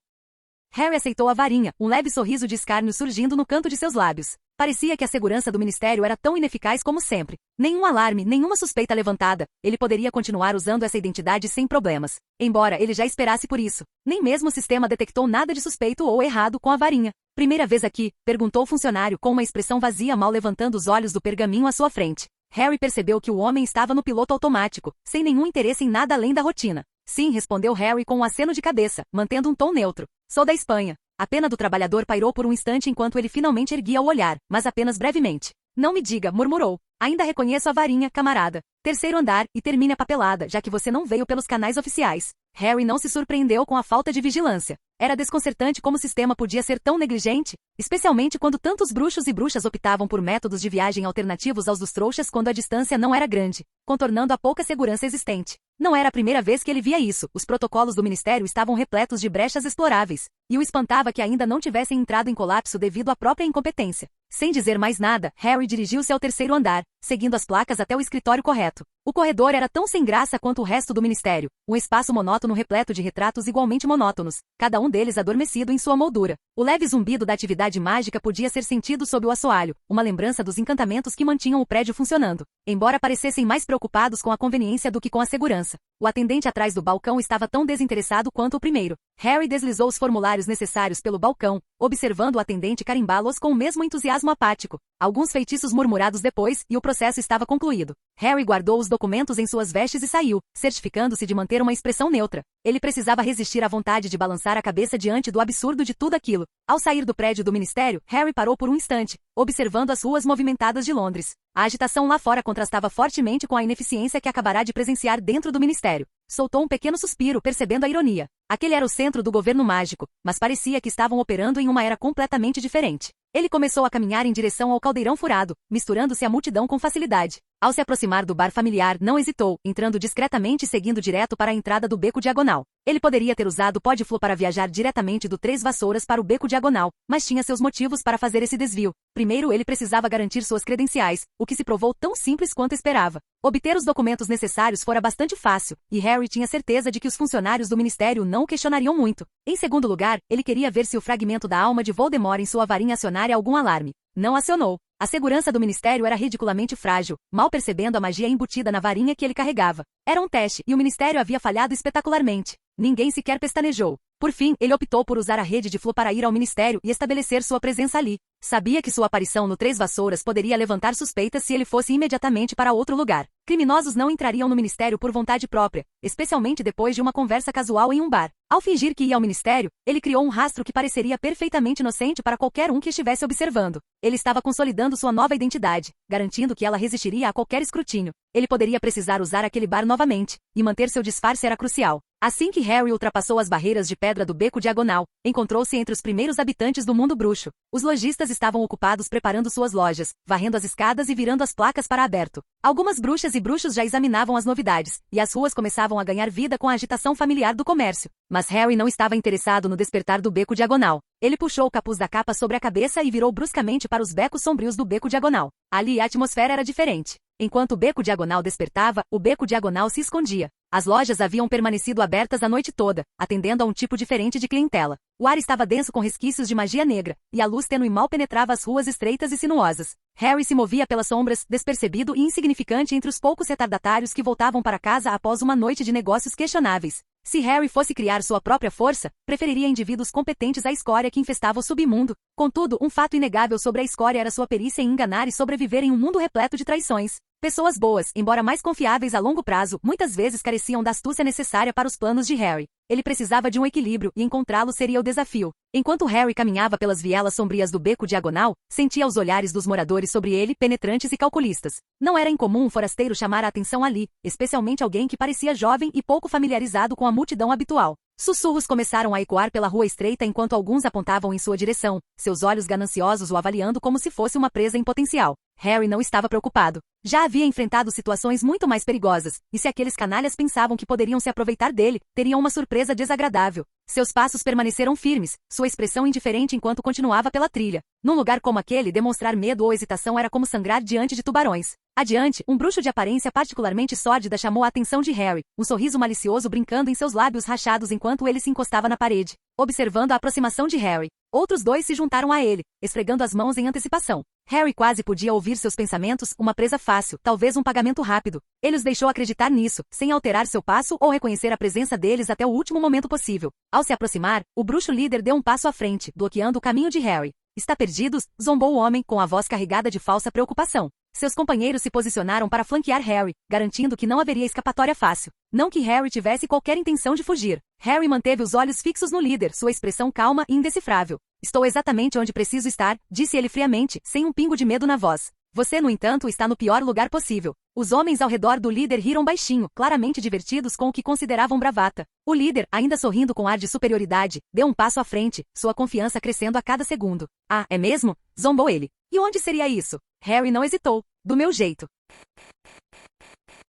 Harry aceitou a varinha, um leve sorriso de escárnio surgindo no canto de seus lábios. Parecia que a segurança do ministério era tão ineficaz como sempre. Nenhum alarme, nenhuma suspeita levantada. Ele poderia continuar usando essa identidade sem problemas. Embora ele já esperasse por isso. Nem mesmo o sistema detectou nada de suspeito ou errado com a varinha. Primeira vez aqui? Perguntou o funcionário com uma expressão vazia mal levantando os olhos do pergaminho à sua frente. Harry percebeu que o homem estava no piloto automático, sem nenhum interesse em nada além da rotina. Sim, respondeu Harry com um aceno de cabeça, mantendo um tom neutro. Sou da Espanha. A pena do trabalhador pairou por um instante enquanto ele finalmente erguia o olhar, mas apenas brevemente. Não me diga, murmurou. Ainda reconheço a varinha, camarada. Terceiro andar, e termine a papelada, já que você não veio pelos canais oficiais. Harry não se surpreendeu com a falta de vigilância. Era desconcertante como o sistema podia ser tão negligente, especialmente quando tantos bruxos e bruxas optavam por métodos de viagem alternativos aos dos trouxas quando a distância não era grande, contornando a pouca segurança existente. Não era a primeira vez que ele via isso, os protocolos do ministério estavam repletos de brechas exploráveis, e o espantava que ainda não tivessem entrado em colapso devido à própria incompetência. Sem dizer mais nada, Harry dirigiu-se ao terceiro andar, seguindo as placas até o escritório correto. O corredor era tão sem graça quanto o resto do ministério, um espaço monótono repleto de retratos igualmente monótonos, cada um deles adormecido em sua moldura. O leve zumbido da atividade mágica podia ser sentido sob o assoalho, uma lembrança dos encantamentos que mantinham o prédio funcionando, embora parecessem mais preocupados com a conveniência do que com a segurança. O atendente atrás do balcão estava tão desinteressado quanto o primeiro. Harry deslizou os formulários necessários pelo balcão, observando o atendente carimbá-los com o mesmo entusiasmo apático. Alguns feitiços murmurados depois, e o processo estava concluído. Harry guardou os documentos em suas vestes e saiu, certificando-se de manter uma expressão neutra. Ele precisava resistir à vontade de balançar a cabeça diante do absurdo de tudo aquilo. Ao sair do prédio do ministério, Harry parou por um instante, observando as ruas movimentadas de Londres. A agitação lá fora contrastava fortemente com a ineficiência que acabará de presenciar dentro do ministério. Soltou um pequeno suspiro, percebendo a ironia. Aquele era o centro do governo mágico, mas parecia que estavam operando em uma era completamente diferente. Ele começou a caminhar em direção ao caldeirão furado, misturando-se à multidão com facilidade. Ao se aproximar do bar familiar, não hesitou, entrando discretamente e seguindo direto para a entrada do beco diagonal. Ele poderia ter usado o Podflu para viajar diretamente do Três Vassouras para o beco diagonal, mas tinha seus motivos para fazer esse desvio. Primeiro, ele precisava garantir suas credenciais, o que se provou tão simples quanto esperava. Obter os documentos necessários fora bastante fácil, e Harry tinha certeza de que os funcionários do ministério não o questionariam muito. Em segundo lugar, ele queria ver se o fragmento da alma de Voldemort em sua varinha acionaria algum alarme. Não acionou. A segurança do ministério era ridiculamente frágil, mal percebendo a magia embutida na varinha que ele carregava. Era um teste, e o ministério havia falhado espetacularmente. Ninguém sequer pestanejou. Por fim, ele optou por usar a rede de Flu para ir ao ministério e estabelecer sua presença ali. Sabia que sua aparição no Três Vassouras poderia levantar suspeitas se ele fosse imediatamente para outro lugar. Criminosos não entrariam no ministério por vontade própria, especialmente depois de uma conversa casual em um bar. Ao fingir que ia ao ministério, ele criou um rastro que pareceria perfeitamente inocente para qualquer um que estivesse observando. Ele estava consolidando sua nova identidade, garantindo que ela resistiria a qualquer escrutínio. Ele poderia precisar usar aquele bar novamente, e manter seu disfarce era crucial. Assim que Harry ultrapassou as barreiras de pedra do beco diagonal, encontrou-se entre os primeiros habitantes do mundo bruxo. Os lojistas estavam ocupados preparando suas lojas, varrendo as escadas e virando as placas para aberto. Algumas bruxas e bruxos já examinavam as novidades, e as ruas começavam a ganhar vida com a agitação familiar do comércio. Mas Harry não estava interessado no despertar do beco diagonal. Ele puxou o capuz da capa sobre a cabeça e virou bruscamente para os becos sombrios do beco diagonal. Ali a atmosfera era diferente. Enquanto o beco diagonal despertava, o beco diagonal se escondia. As lojas haviam permanecido abertas a noite toda, atendendo a um tipo diferente de clientela. O ar estava denso com resquícios de magia negra, e a luz tênue mal penetrava as ruas estreitas e sinuosas. Harry se movia pelas sombras, despercebido e insignificante entre os poucos retardatários que voltavam para casa após uma noite de negócios questionáveis. Se Harry fosse criar sua própria força, preferiria indivíduos competentes à escória que infestava o submundo. Contudo, um fato inegável sobre a escória era sua perícia em enganar e sobreviver em um mundo repleto de traições. Pessoas boas, embora mais confiáveis a longo prazo, muitas vezes careciam da astúcia necessária para os planos de Harry. Ele precisava de um equilíbrio, e encontrá-lo seria o desafio. Enquanto Harry caminhava pelas vielas sombrias do beco diagonal, sentia os olhares dos moradores sobre ele, penetrantes e calculistas. Não era incomum um forasteiro chamar a atenção ali, especialmente alguém que parecia jovem e pouco familiarizado com a multidão habitual. Sussurros começaram a ecoar pela rua estreita enquanto alguns apontavam em sua direção, seus olhos gananciosos o avaliando como se fosse uma presa em potencial. Harry não estava preocupado. Já havia enfrentado situações muito mais perigosas, e se aqueles canalhas pensavam que poderiam se aproveitar dele, teriam uma surpresa desagradável. Seus passos permaneceram firmes, sua expressão indiferente enquanto continuava pela trilha. Num lugar como aquele, demonstrar medo ou hesitação era como sangrar diante de tubarões. Adiante, um bruxo de aparência particularmente sórdida chamou a atenção de Harry, um sorriso malicioso brincando em seus lábios rachados enquanto ele se encostava na parede. Observando a aproximação de Harry, outros dois se juntaram a ele, esfregando as mãos em antecipação. Harry quase podia ouvir seus pensamentos, uma presa fácil, talvez um pagamento rápido. Ele os deixou acreditar nisso, sem alterar seu passo ou reconhecer a presença deles até o último momento possível. Ao se aproximar, o bruxo líder deu um passo à frente, bloqueando o caminho de Harry. Está perdidos? Zombou o homem, com a voz carregada de falsa preocupação. Seus companheiros se posicionaram para flanquear Harry, garantindo que não haveria escapatória fácil. Não que Harry tivesse qualquer intenção de fugir. Harry manteve os olhos fixos no líder, sua expressão calma e indecifrável. Estou exatamente onde preciso estar, disse ele friamente, sem um pingo de medo na voz. Você, no entanto, está no pior lugar possível. Os homens ao redor do líder riram baixinho, claramente divertidos com o que consideravam bravata. O líder, ainda sorrindo com ar de superioridade, deu um passo à frente, sua confiança crescendo a cada segundo. Ah, é mesmo? Zombou ele. E onde seria isso? Harry não hesitou. Do meu jeito.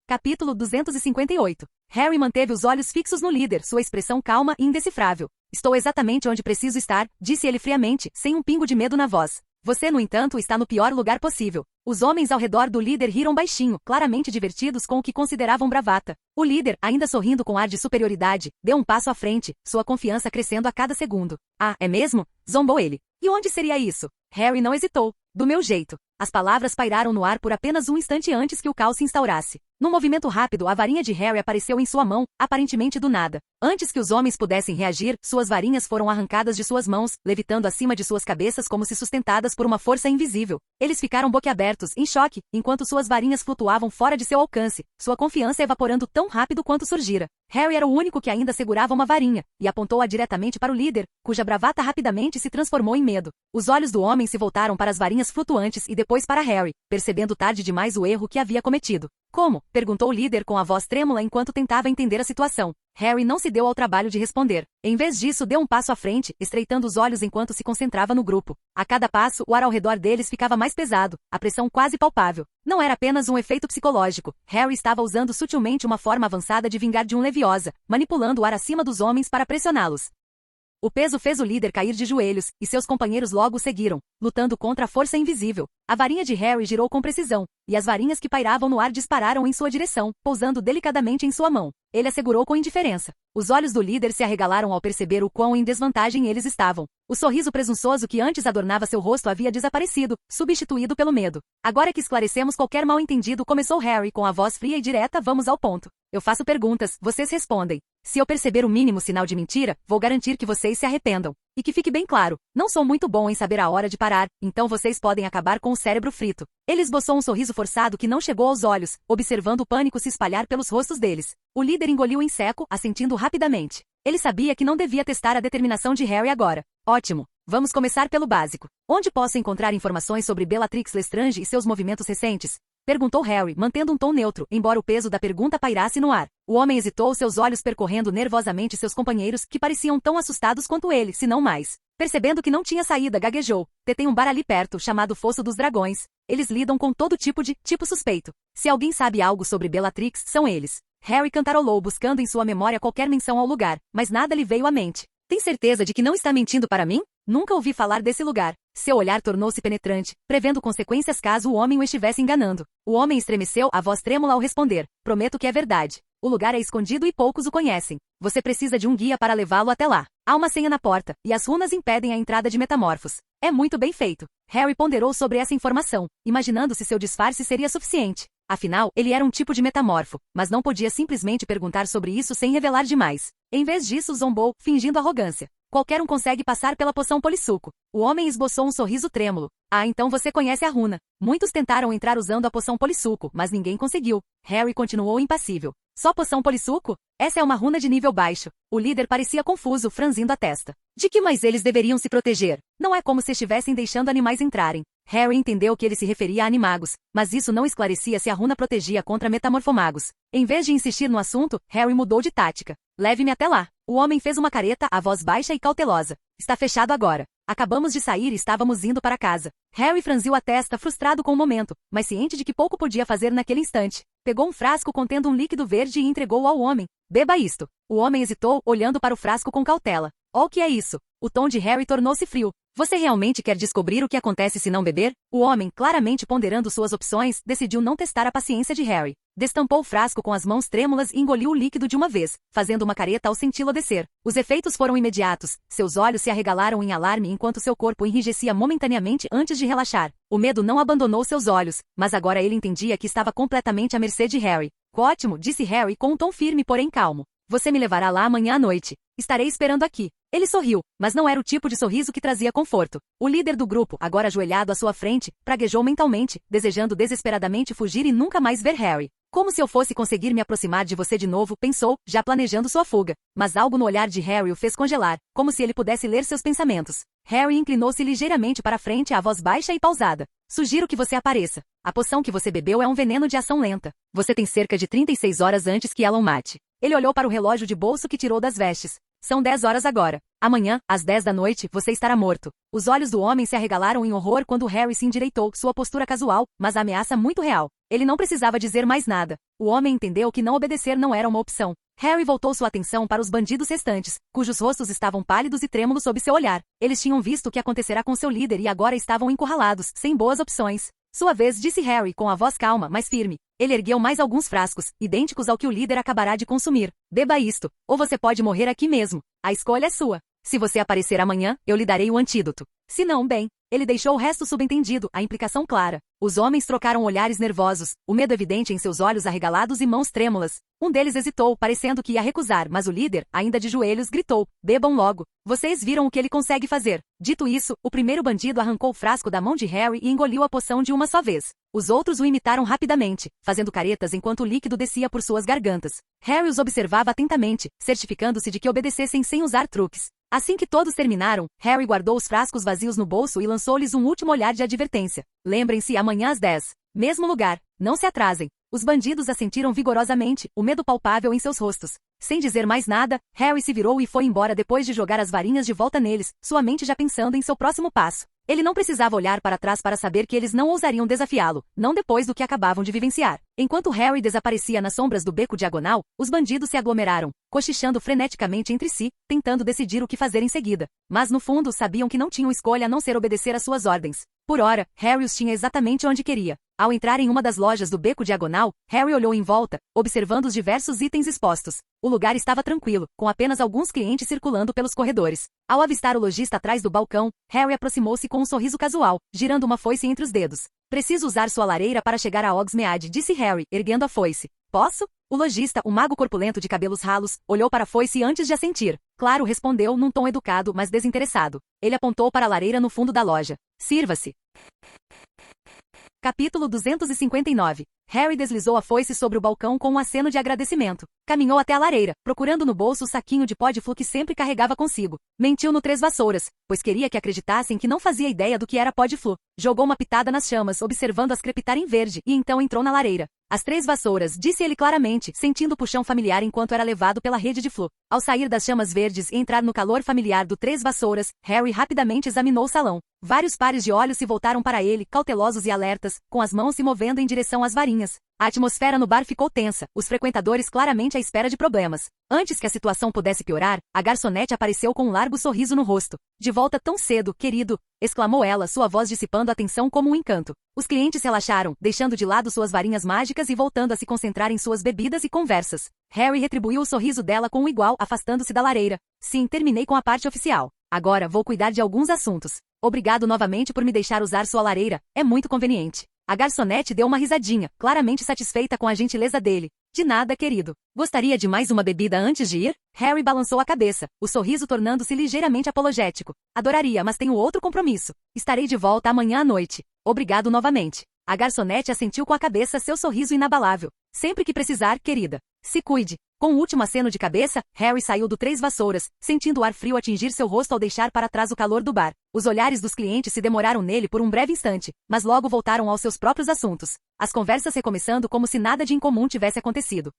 Capítulo 258. Harry manteve os olhos fixos no líder, sua expressão calma e indecifrável. Estou exatamente onde preciso estar, disse ele friamente, sem um pingo de medo na voz. Você, no entanto, está no pior lugar possível. Os homens ao redor do líder riram baixinho, claramente divertidos com o que consideravam bravata. O líder, ainda sorrindo com ar de superioridade, deu um passo à frente, sua confiança crescendo a cada segundo. Ah, é mesmo? Zombou ele. E onde seria isso? Harry não hesitou. Do meu jeito. As palavras pairaram no ar por apenas um instante antes que o caos se instaurasse. Num movimento rápido, a varinha de Harry apareceu em sua mão, aparentemente do nada. Antes que os homens pudessem reagir, suas varinhas foram arrancadas de suas mãos, levitando acima de suas cabeças como se sustentadas por uma força invisível. Eles ficaram boquiabertos, em choque, enquanto suas varinhas flutuavam fora de seu alcance, sua confiança evaporando tão rápido quanto surgira. Harry era o único que ainda segurava uma varinha, e apontou-a diretamente para o líder, cuja bravata rapidamente se transformou em medo. Os olhos do homem se voltaram para as varinhas flutuantes e depois para Harry, percebendo tarde demais o erro que havia cometido. Como? Perguntou o líder com a voz trêmula enquanto tentava entender a situação. Harry não se deu ao trabalho de responder. Em vez disso, deu um passo à frente, estreitando os olhos enquanto se concentrava no grupo. A cada passo, o ar ao redor deles ficava mais pesado, a pressão quase palpável. Não era apenas um efeito psicológico. Harry estava usando sutilmente uma forma avançada de vingar de um Leviosa, manipulando o ar acima dos homens para pressioná-los. O peso fez o líder cair de joelhos, e seus companheiros logo o seguiram, lutando contra a força invisível. A varinha de Harry girou com precisão, e as varinhas que pairavam no ar dispararam em sua direção, pousando delicadamente em sua mão. Ele a segurou com indiferença. Os olhos do líder se arregalaram ao perceber o quão em desvantagem eles estavam. O sorriso presunçoso que antes adornava seu rosto havia desaparecido, substituído pelo medo. Agora que esclarecemos qualquer mal-entendido, começou Harry com a voz fria e direta, vamos ao ponto. Eu faço perguntas, vocês respondem. Se eu perceber o mínimo sinal de mentira, vou garantir que vocês se arrependam. E que fique bem claro, não sou muito bom em saber a hora de parar, então vocês podem acabar com o cérebro frito. Ele esboçou um sorriso forçado que não chegou aos olhos, observando o pânico se espalhar pelos rostos deles. O líder engoliu em seco, assentindo rapidamente. Ele sabia que não devia testar a determinação de Harry agora. Ótimo. Vamos começar pelo básico. Onde posso encontrar informações sobre Bellatrix Lestrange e seus movimentos recentes? Perguntou Harry, mantendo um tom neutro, embora o peso da pergunta pairasse no ar. O homem hesitou, seus olhos percorrendo nervosamente seus companheiros, que pareciam tão assustados quanto ele, se não mais. Percebendo que não tinha saída, gaguejou. Tem um bar ali perto, chamado Fosso dos Dragões. Eles lidam com todo tipo de tipo suspeito. Se alguém sabe algo sobre Bellatrix, são eles. Harry cantarolou, buscando em sua memória qualquer menção ao lugar, mas nada lhe veio à mente. Tem certeza de que não está mentindo para mim? Nunca ouvi falar desse lugar. Seu olhar tornou-se penetrante, prevendo consequências caso o homem o estivesse enganando. O homem estremeceu, a voz trêmula ao responder. Prometo que é verdade. O lugar é escondido e poucos o conhecem. Você precisa de um guia para levá-lo até lá. Há uma senha na porta, e as runas impedem a entrada de metamorfos. É muito bem feito. Harry ponderou sobre essa informação, imaginando se seu disfarce seria suficiente. Afinal, ele era um tipo de metamorfo, mas não podia simplesmente perguntar sobre isso sem revelar demais. Em vez disso, zombou, fingindo arrogância. Qualquer um consegue passar pela poção polissuco. O homem esboçou um sorriso trêmulo. Ah, então você conhece a runa. Muitos tentaram entrar usando a poção polissuco, mas ninguém conseguiu. Harry continuou impassível. Só poção polissuco? Essa é uma runa de nível baixo. O líder parecia confuso, franzindo a testa. De que mais eles deveriam se proteger? Não é como se estivessem deixando animais entrarem. Harry entendeu que ele se referia a animagos, mas isso não esclarecia se a runa protegia contra metamorfomagos. Em vez de insistir no assunto, Harry mudou de tática. Leve-me até lá. O homem fez uma careta, a voz baixa e cautelosa. Está fechado agora. Acabamos de sair e estávamos indo para casa. Harry franziu a testa, frustrado com o momento, mas ciente de que pouco podia fazer naquele instante. Pegou um frasco contendo um líquido verde e entregou-o ao homem. Beba isto. O homem hesitou, olhando para o frasco com cautela. Oh, o que é isso? O tom de Harry tornou-se frio. Você realmente quer descobrir o que acontece se não beber? O homem, claramente ponderando suas opções, decidiu não testar a paciência de Harry. Destampou o frasco com as mãos trêmulas e engoliu o líquido de uma vez, fazendo uma careta ao senti-lo descer. Os efeitos foram imediatos. Seus olhos se arregalaram em alarme enquanto seu corpo enrijecia momentaneamente antes de relaxar. O medo não abandonou seus olhos, mas agora ele entendia que estava completamente à mercê de Harry. Ótimo, disse Harry com um tom firme porém calmo. Você me levará lá amanhã à noite. Estarei esperando aqui. Ele sorriu, mas não era o tipo de sorriso que trazia conforto. O líder do grupo, agora ajoelhado à sua frente, praguejou mentalmente, desejando desesperadamente fugir e nunca mais ver Harry. Como se eu fosse conseguir me aproximar de você de novo, pensou, já planejando sua fuga. Mas algo no olhar de Harry o fez congelar, como se ele pudesse ler seus pensamentos. Harry inclinou-se ligeiramente para a frente à voz baixa e pausada. Sugiro que você apareça. A poção que você bebeu é um veneno de ação lenta. Você tem cerca de 36 horas antes que ela o mate. Ele olhou para o relógio de bolso que tirou das vestes. São 10 horas agora. Amanhã, às 10 da noite, você estará morto. Os olhos do homem se arregalaram em horror quando Harry se endireitou, sua postura casual, mas a ameaça muito real. Ele não precisava dizer mais nada. O homem entendeu que não obedecer não era uma opção. Harry voltou sua atenção para os bandidos restantes, cujos rostos estavam pálidos e trêmulos sob seu olhar. Eles tinham visto o que acontecera com seu líder e agora estavam encurralados, sem boas opções. Sua vez, disse Harry com a voz calma, mas firme. Ele ergueu mais alguns frascos, idênticos ao que o líder acabará de consumir. Beba isto, ou você pode morrer aqui mesmo. A escolha é sua. Se você aparecer amanhã, eu lhe darei o antídoto. Se não, bem. Ele deixou o resto subentendido, a implicação clara. Os homens trocaram olhares nervosos, o medo evidente em seus olhos arregalados e mãos trêmulas. Um deles hesitou, parecendo que ia recusar, mas o líder, ainda de joelhos, gritou, bebam logo. Vocês viram o que ele consegue fazer. Dito isso, o primeiro bandido arrancou o frasco da mão de Harry e engoliu a poção de uma só vez. Os outros o imitaram rapidamente, fazendo caretas enquanto o líquido descia por suas gargantas. Harry os observava atentamente, certificando-se de que obedecessem sem usar truques. Assim que todos terminaram, Harry guardou os frascos vazios no bolso e lançou-lhes um último olhar de advertência. Lembrem-se, amanhã às 10. Mesmo lugar. Não se atrasem. Os bandidos assentiram vigorosamente, o medo palpável em seus rostos. Sem dizer mais nada, Harry se virou e foi embora depois de jogar as varinhas de volta neles, sua mente já pensando em seu próximo passo. Ele não precisava olhar para trás para saber que eles não ousariam desafiá-lo, não depois do que acabavam de vivenciar. Enquanto Harry desaparecia nas sombras do beco diagonal, os bandidos se aglomeraram, cochichando freneticamente entre si, tentando decidir o que fazer em seguida. Mas no fundo sabiam que não tinham escolha a não ser obedecer às suas ordens. Por ora, Harry os tinha exatamente onde queria. Ao entrar em uma das lojas do beco diagonal, Harry olhou em volta, observando os diversos itens expostos. O lugar estava tranquilo, com apenas alguns clientes circulando pelos corredores. Ao avistar o lojista atrás do balcão, Harry aproximou-se com um sorriso casual, girando uma foice entre os dedos. Preciso usar sua lareira para chegar a Hogsmeade, disse Harry, erguendo a foice. Posso? O lojista, um mago corpulento de cabelos ralos, olhou para a foice antes de assentir. Claro, respondeu num tom educado, mas desinteressado. Ele apontou para a lareira no fundo da loja. Sirva-se. Capítulo 259. Harry deslizou a foice sobre o balcão com um aceno de agradecimento. Caminhou até a lareira, procurando no bolso o saquinho de pó de flu que sempre carregava consigo. Mentiu no Três Vassouras, pois queria que acreditassem que não fazia ideia do que era pó de flu. Jogou uma pitada nas chamas, observando-as crepitar em verde, e então entrou na lareira. As Três Vassouras, disse ele claramente, sentindo o puxão familiar enquanto era levado pela rede de flu. Ao sair das chamas verdes e entrar no calor familiar do Três Vassouras, Harry rapidamente examinou o salão. Vários pares de olhos se voltaram para ele, cautelosos e alertas, com as mãos se movendo em direção às varinhas. A atmosfera no bar ficou tensa, os frequentadores claramente à espera de problemas. Antes que a situação pudesse piorar, a garçonete apareceu com um largo sorriso no rosto. De volta tão cedo, querido, exclamou ela, sua voz dissipando a tensão como um encanto. Os clientes relaxaram, deixando de lado suas varinhas mágicas e voltando a se concentrar em suas bebidas e conversas. Harry retribuiu o sorriso dela com o igual, afastando-se da lareira. Sim, terminei com a parte oficial. Agora vou cuidar de alguns assuntos. Obrigado novamente por me deixar usar sua lareira, é muito conveniente. A garçonete deu uma risadinha, claramente satisfeita com a gentileza dele. De nada, querido. Gostaria de mais uma bebida antes de ir? Harry balançou a cabeça, o sorriso tornando-se ligeiramente apologético. Adoraria, mas tenho outro compromisso. Estarei de volta amanhã à noite. Obrigado novamente. A garçonete assentiu com a cabeça, seu sorriso inabalável. Sempre que precisar, querida. Se cuide. Com o último aceno de cabeça, Harry saiu do Três Vassouras, sentindo o ar frio atingir seu rosto ao deixar para trás o calor do bar. Os olhares dos clientes se demoraram nele por um breve instante, mas logo voltaram aos seus próprios assuntos. As conversas recomeçando como se nada de incomum tivesse acontecido.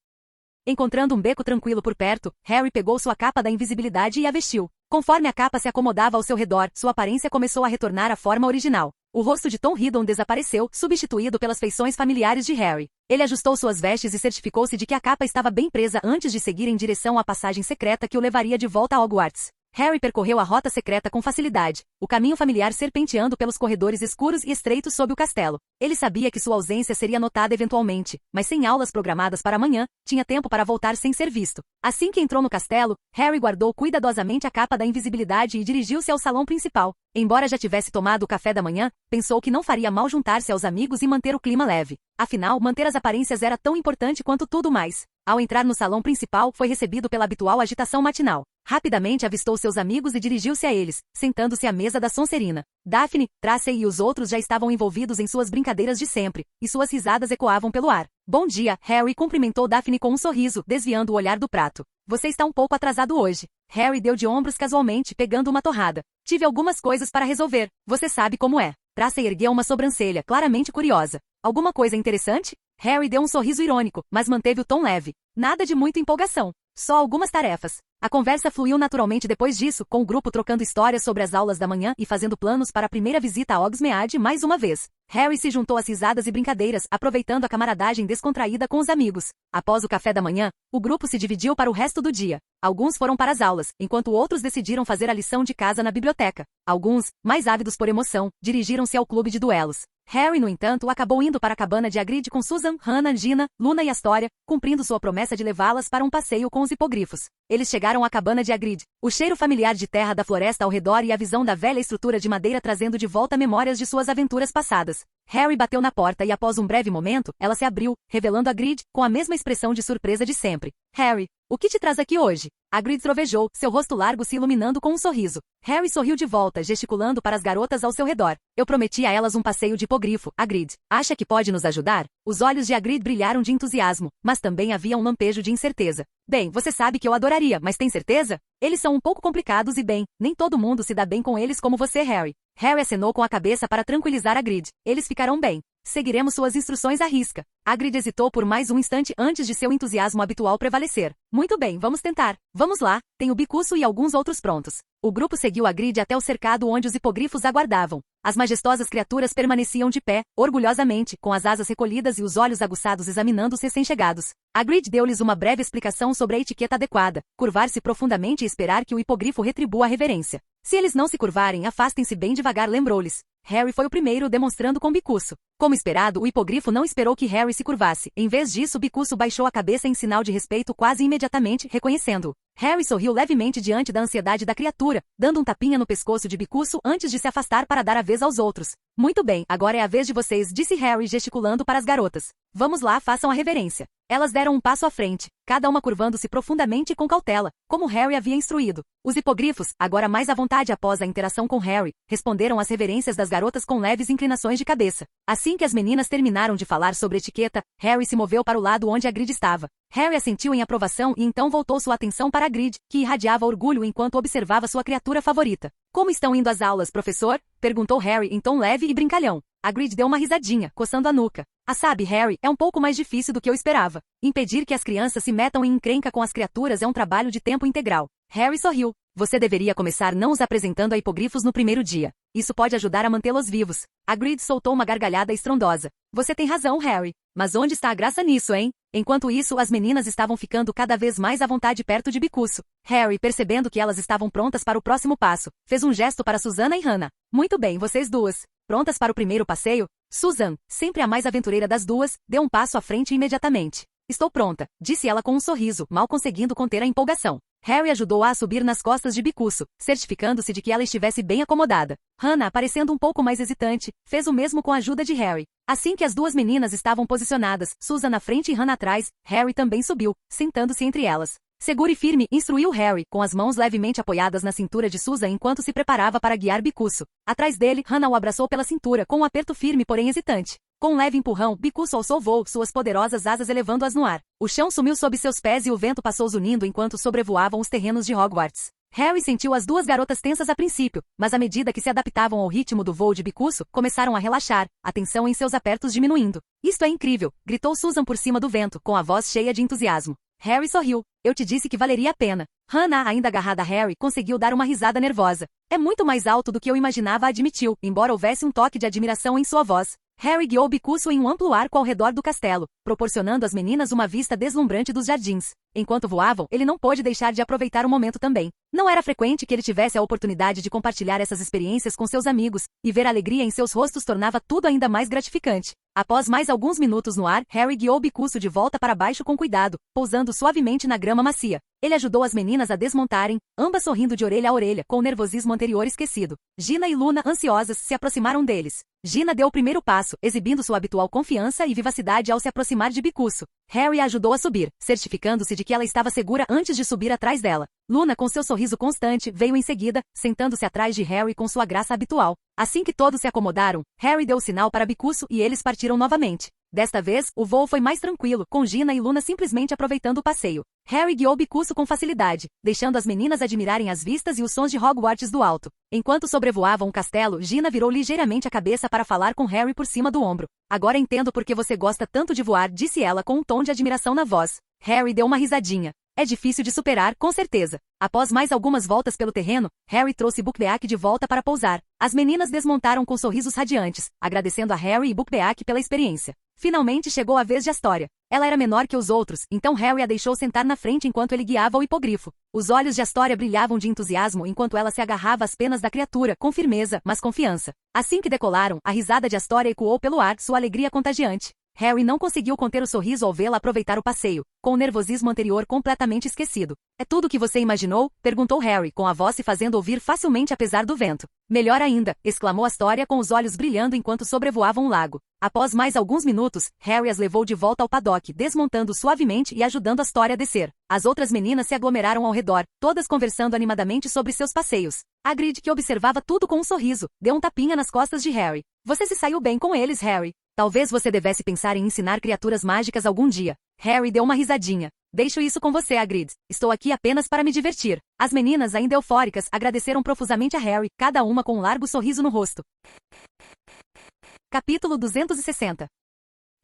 Encontrando um beco tranquilo por perto, Harry pegou sua capa da invisibilidade e a vestiu. Conforme a capa se acomodava ao seu redor, sua aparência começou a retornar à forma original. O rosto de Tom Riddle desapareceu, substituído pelas feições familiares de Harry. Ele ajustou suas vestes e certificou-se de que a capa estava bem presa antes de seguir em direção à passagem secreta que o levaria de volta a Hogwarts. Harry percorreu a rota secreta com facilidade, o caminho familiar serpenteando pelos corredores escuros e estreitos sob o castelo. Ele sabia que sua ausência seria notada eventualmente, mas sem aulas programadas para amanhã, tinha tempo para voltar sem ser visto. Assim que entrou no castelo, Harry guardou cuidadosamente a capa da invisibilidade e dirigiu-se ao salão principal. Embora já tivesse tomado o café da manhã, pensou que não faria mal juntar-se aos amigos e manter o clima leve. Afinal, manter as aparências era tão importante quanto tudo mais. Ao entrar no salão principal, foi recebido pela habitual agitação matinal. Rapidamente avistou seus amigos e dirigiu-se a eles, sentando-se à mesa da Sonserina. Daphne, Tracy e os outros já estavam envolvidos em suas brincadeiras de sempre, e suas risadas ecoavam pelo ar. Bom dia, Harry cumprimentou Daphne com um sorriso, desviando o olhar do prato. Você está um pouco atrasado hoje. Harry deu de ombros casualmente, pegando uma torrada. Tive algumas coisas para resolver, você sabe como é. Tracy ergueu uma sobrancelha, claramente curiosa. Alguma coisa interessante? Harry deu um sorriso irônico, mas manteve o tom leve. Nada de muita empolgação. Só algumas tarefas. A conversa fluiu naturalmente depois disso, com o grupo trocando histórias sobre as aulas da manhã e fazendo planos para a primeira visita a Hogsmeade mais uma vez. Harry se juntou às risadas e brincadeiras, aproveitando a camaradagem descontraída com os amigos. Após o café da manhã, o grupo se dividiu para o resto do dia. Alguns foram para as aulas, enquanto outros decidiram fazer a lição de casa na biblioteca. Alguns, mais ávidos por emoção, dirigiram-se ao clube de duelos. Harry, no entanto, acabou indo para a cabana de Hagrid com Susan, Hannah, Gina, Luna e Astoria, cumprindo sua promessa de levá-las para um passeio com os hipogrifos. Eles chegaram à cabana de Hagrid. O cheiro familiar de terra da floresta ao redor e a visão da velha estrutura de madeira trazendo de volta memórias de suas aventuras passadas. Harry bateu na porta e após um breve momento, ela se abriu, revelando Hagrid, com a mesma expressão de surpresa de sempre. Harry, o que te traz aqui hoje? Hagrid trovejou, seu rosto largo se iluminando com um sorriso. Harry sorriu de volta, gesticulando para as garotas ao seu redor. Eu prometi a elas um passeio de hipogrifo, Hagrid. Acha que pode nos ajudar? Os olhos de Hagrid brilharam de entusiasmo, mas também havia um lampejo de incerteza. Bem, você sabe que eu adoraria, mas tem certeza? Eles são um pouco complicados e bem, nem todo mundo se dá bem com eles como você, Harry. Harry acenou com a cabeça para tranquilizar Hagrid. Eles ficarão bem. Seguiremos suas instruções à risca. Hagrid hesitou por mais um instante antes de seu entusiasmo habitual prevalecer. Muito bem, vamos tentar. Vamos lá, tem o bicuço e alguns outros prontos. O grupo seguiu Hagrid até o cercado onde os hipogrifos aguardavam. As majestosas criaturas permaneciam de pé, orgulhosamente, com as asas recolhidas e os olhos aguçados examinando os recém-chegados. Hagrid deu-lhes uma breve explicação sobre a etiqueta adequada, curvar-se profundamente e esperar que o hipogrifo retribua a reverência. Se eles não se curvarem, afastem-se bem devagar, lembrou-lhes. Harry foi o primeiro, demonstrando com bicuço. Como esperado, o hipogrifo não esperou que Harry se curvasse. Em vez disso, bicuço baixou a cabeça em sinal de respeito quase imediatamente, reconhecendo-o. Harry sorriu levemente diante da ansiedade da criatura, dando um tapinha no pescoço de bicuço antes de se afastar para dar a vez aos outros. Muito bem, agora é a vez de vocês, disse Harry gesticulando para as garotas. Vamos lá, façam a reverência. Elas deram um passo à frente, cada uma curvando-se profundamente e com cautela, como Harry havia instruído. Os hipogrifos, agora mais à vontade após a interação com Harry, responderam às reverências das garotas com leves inclinações de cabeça. Assim que as meninas terminaram de falar sobre etiqueta, Harry se moveu para o lado onde Hagrid estava. Harry assentiu em aprovação e então voltou sua atenção para Hagrid, que irradiava orgulho enquanto observava sua criatura favorita. Como estão indo as aulas, professor? Perguntou Harry em tom leve e brincalhão. Hagrid deu uma risadinha, coçando a nuca. Sabe, Harry, é um pouco mais difícil do que eu esperava. Impedir que as crianças se metam em encrenca com as criaturas é um trabalho de tempo integral. Harry sorriu. Você deveria começar não os apresentando a hipogrifos no primeiro dia. Isso pode ajudar a mantê-los vivos. Hagrid soltou uma gargalhada estrondosa. Você tem razão, Harry. Mas onde está a graça nisso, hein? Enquanto isso, as meninas estavam ficando cada vez mais à vontade perto de bicuço. Harry, percebendo que elas estavam prontas para o próximo passo, fez um gesto para Susana e Hannah. Muito bem, vocês duas. Prontas para o primeiro passeio? Susan, sempre a mais aventureira das duas, deu um passo à frente imediatamente. Estou pronta, disse ela com um sorriso, mal conseguindo conter a empolgação. Harry ajudou-a a subir nas costas de bicuço, certificando-se de que ela estivesse bem acomodada. Hannah, parecendo um pouco mais hesitante, fez o mesmo com a ajuda de Harry. Assim que as duas meninas estavam posicionadas, Susan na frente e Hannah atrás, Harry também subiu, sentando-se entre elas. Segure firme, instruiu Harry, com as mãos levemente apoiadas na cintura de Susan enquanto se preparava para guiar bicuço. Atrás dele, Hannah o abraçou pela cintura, com um aperto firme porém hesitante. Com um leve empurrão, bicuço alçou voo, suas poderosas asas elevando-as no ar. O chão sumiu sob seus pés e o vento passou zunindo enquanto sobrevoavam os terrenos de Hogwarts. Harry sentiu as duas garotas tensas a princípio, mas à medida que se adaptavam ao ritmo do voo de bicuço, começaram a relaxar, a tensão em seus apertos diminuindo. Isto é incrível, gritou Susan por cima do vento, com a voz cheia de entusiasmo. Harry sorriu. Eu te disse que valeria a pena. Hannah, ainda agarrada a Harry, conseguiu dar uma risada nervosa. É muito mais alto do que eu imaginava, admitiu, embora houvesse um toque de admiração em sua voz. Harry guiou Bicuço em um amplo arco ao redor do castelo, proporcionando às meninas uma vista deslumbrante dos jardins. Enquanto voavam, ele não pôde deixar de aproveitar o momento também. Não era frequente que ele tivesse a oportunidade de compartilhar essas experiências com seus amigos, e ver a alegria em seus rostos tornava tudo ainda mais gratificante. Após mais alguns minutos no ar, Harry guiou Bicuço de volta para baixo com cuidado, pousando suavemente na grama macia. Ele ajudou as meninas a desmontarem, ambas sorrindo de orelha a orelha, com o nervosismo anterior esquecido. Gina e Luna, ansiosas, se aproximaram deles. Gina deu o primeiro passo, exibindo sua habitual confiança e vivacidade ao se aproximar de Bicuço. Harry a ajudou a subir, certificando-se de que ela estava segura antes de subir atrás dela. Luna, com seu sorriso constante, veio em seguida, sentando-se atrás de Harry com sua graça habitual. Assim que todos se acomodaram, Harry deu o sinal para Bicuço e eles partiram novamente. Desta vez, o voo foi mais tranquilo, com Gina e Luna simplesmente aproveitando o passeio. Harry guiou Bicuço com facilidade, deixando as meninas admirarem as vistas e os sons de Hogwarts do alto. Enquanto sobrevoavam o castelo, Gina virou ligeiramente a cabeça para falar com Harry por cima do ombro. Agora entendo por que você gosta tanto de voar, disse ela com um tom de admiração na voz. Harry deu uma risadinha. É difícil de superar, com certeza. Após mais algumas voltas pelo terreno, Harry trouxe Buckbeak de volta para pousar. As meninas desmontaram com sorrisos radiantes, agradecendo a Harry e Buckbeak pela experiência. Finalmente chegou a vez de Astoria. Ela era menor que os outros, então Harry a deixou sentar na frente enquanto ele guiava o hipogrifo. Os olhos de Astoria brilhavam de entusiasmo enquanto ela se agarrava às penas da criatura, com firmeza, mas confiança. Assim que decolaram, a risada de Astoria ecoou pelo ar, sua alegria contagiante. Harry não conseguiu conter o sorriso ao vê-la aproveitar o passeio, com o nervosismo anterior completamente esquecido. É tudo o que você imaginou? Perguntou Harry, com a voz se fazendo ouvir facilmente apesar do vento. Melhor ainda, exclamou Astoria com os olhos brilhando enquanto sobrevoavam o lago. Após mais alguns minutos, Harry as levou de volta ao paddock, desmontando suavemente e ajudando Astoria a descer. As outras meninas se aglomeraram ao redor, todas conversando animadamente sobre seus passeios. Hagrid, que observava tudo com um sorriso, deu um tapinha nas costas de Harry. Você se saiu bem com eles, Harry. Talvez você devesse pensar em ensinar criaturas mágicas algum dia. Harry deu uma risadinha. Deixo isso com você, Hagrid. Estou aqui apenas para me divertir. As meninas, ainda eufóricas, agradeceram profusamente a Harry, cada uma com um largo sorriso no rosto. Capítulo 260.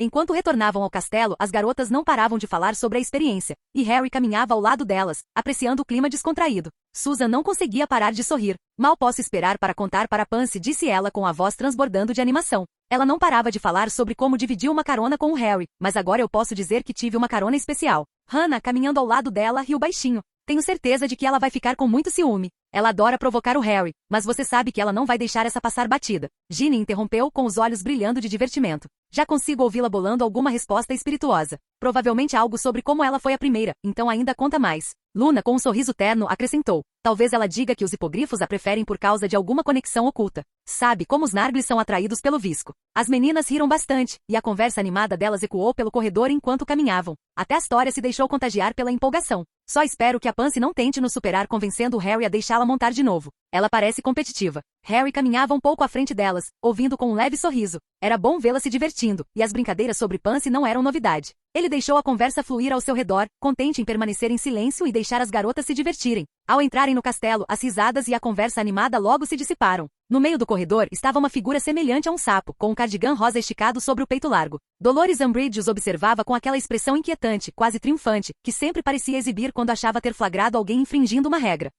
Enquanto retornavam ao castelo, as garotas não paravam de falar sobre a experiência, e Harry caminhava ao lado delas, apreciando o clima descontraído. Susan não conseguia parar de sorrir. Mal posso esperar para contar para Pansy, disse ela com a voz transbordando de animação. Ela não parava de falar sobre como dividiu uma carona com o Harry, mas agora eu posso dizer que tive uma carona especial. Hannah, caminhando ao lado dela, riu baixinho. Tenho certeza de que ela vai ficar com muito ciúme. Ela adora provocar o Harry, mas você sabe que ela não vai deixar essa passar batida. Ginny interrompeu, com os olhos brilhando de divertimento. Já consigo ouvi-la bolando alguma resposta espirituosa. Provavelmente algo sobre como ela foi a primeira, então ainda conta mais. Luna, com um sorriso terno, acrescentou. Talvez ela diga que os hipogrifos a preferem por causa de alguma conexão oculta. Sabe como os Nargles são atraídos pelo visco. As meninas riram bastante, e a conversa animada delas ecoou pelo corredor enquanto caminhavam. Até Astoria se deixou contagiar pela empolgação. Só espero que a Pansy não tente nos superar convencendo o Harry a deixá-la montar de novo. Ela parece competitiva. Harry caminhava um pouco à frente delas, ouvindo com um leve sorriso. Era bom vê-la se divertindo, e as brincadeiras sobre Pansy não eram novidade. Ele deixou a conversa fluir ao seu redor, contente em permanecer em silêncio e deixar as garotas se divertirem. Ao entrarem no castelo, as risadas e a conversa animada logo se dissiparam. No meio do corredor estava uma figura semelhante a um sapo, com um cardigã rosa esticado sobre o peito largo. Dolores Umbridge os observava com aquela expressão inquietante, quase triunfante, que sempre parecia exibir quando achava ter flagrado alguém infringindo uma regra.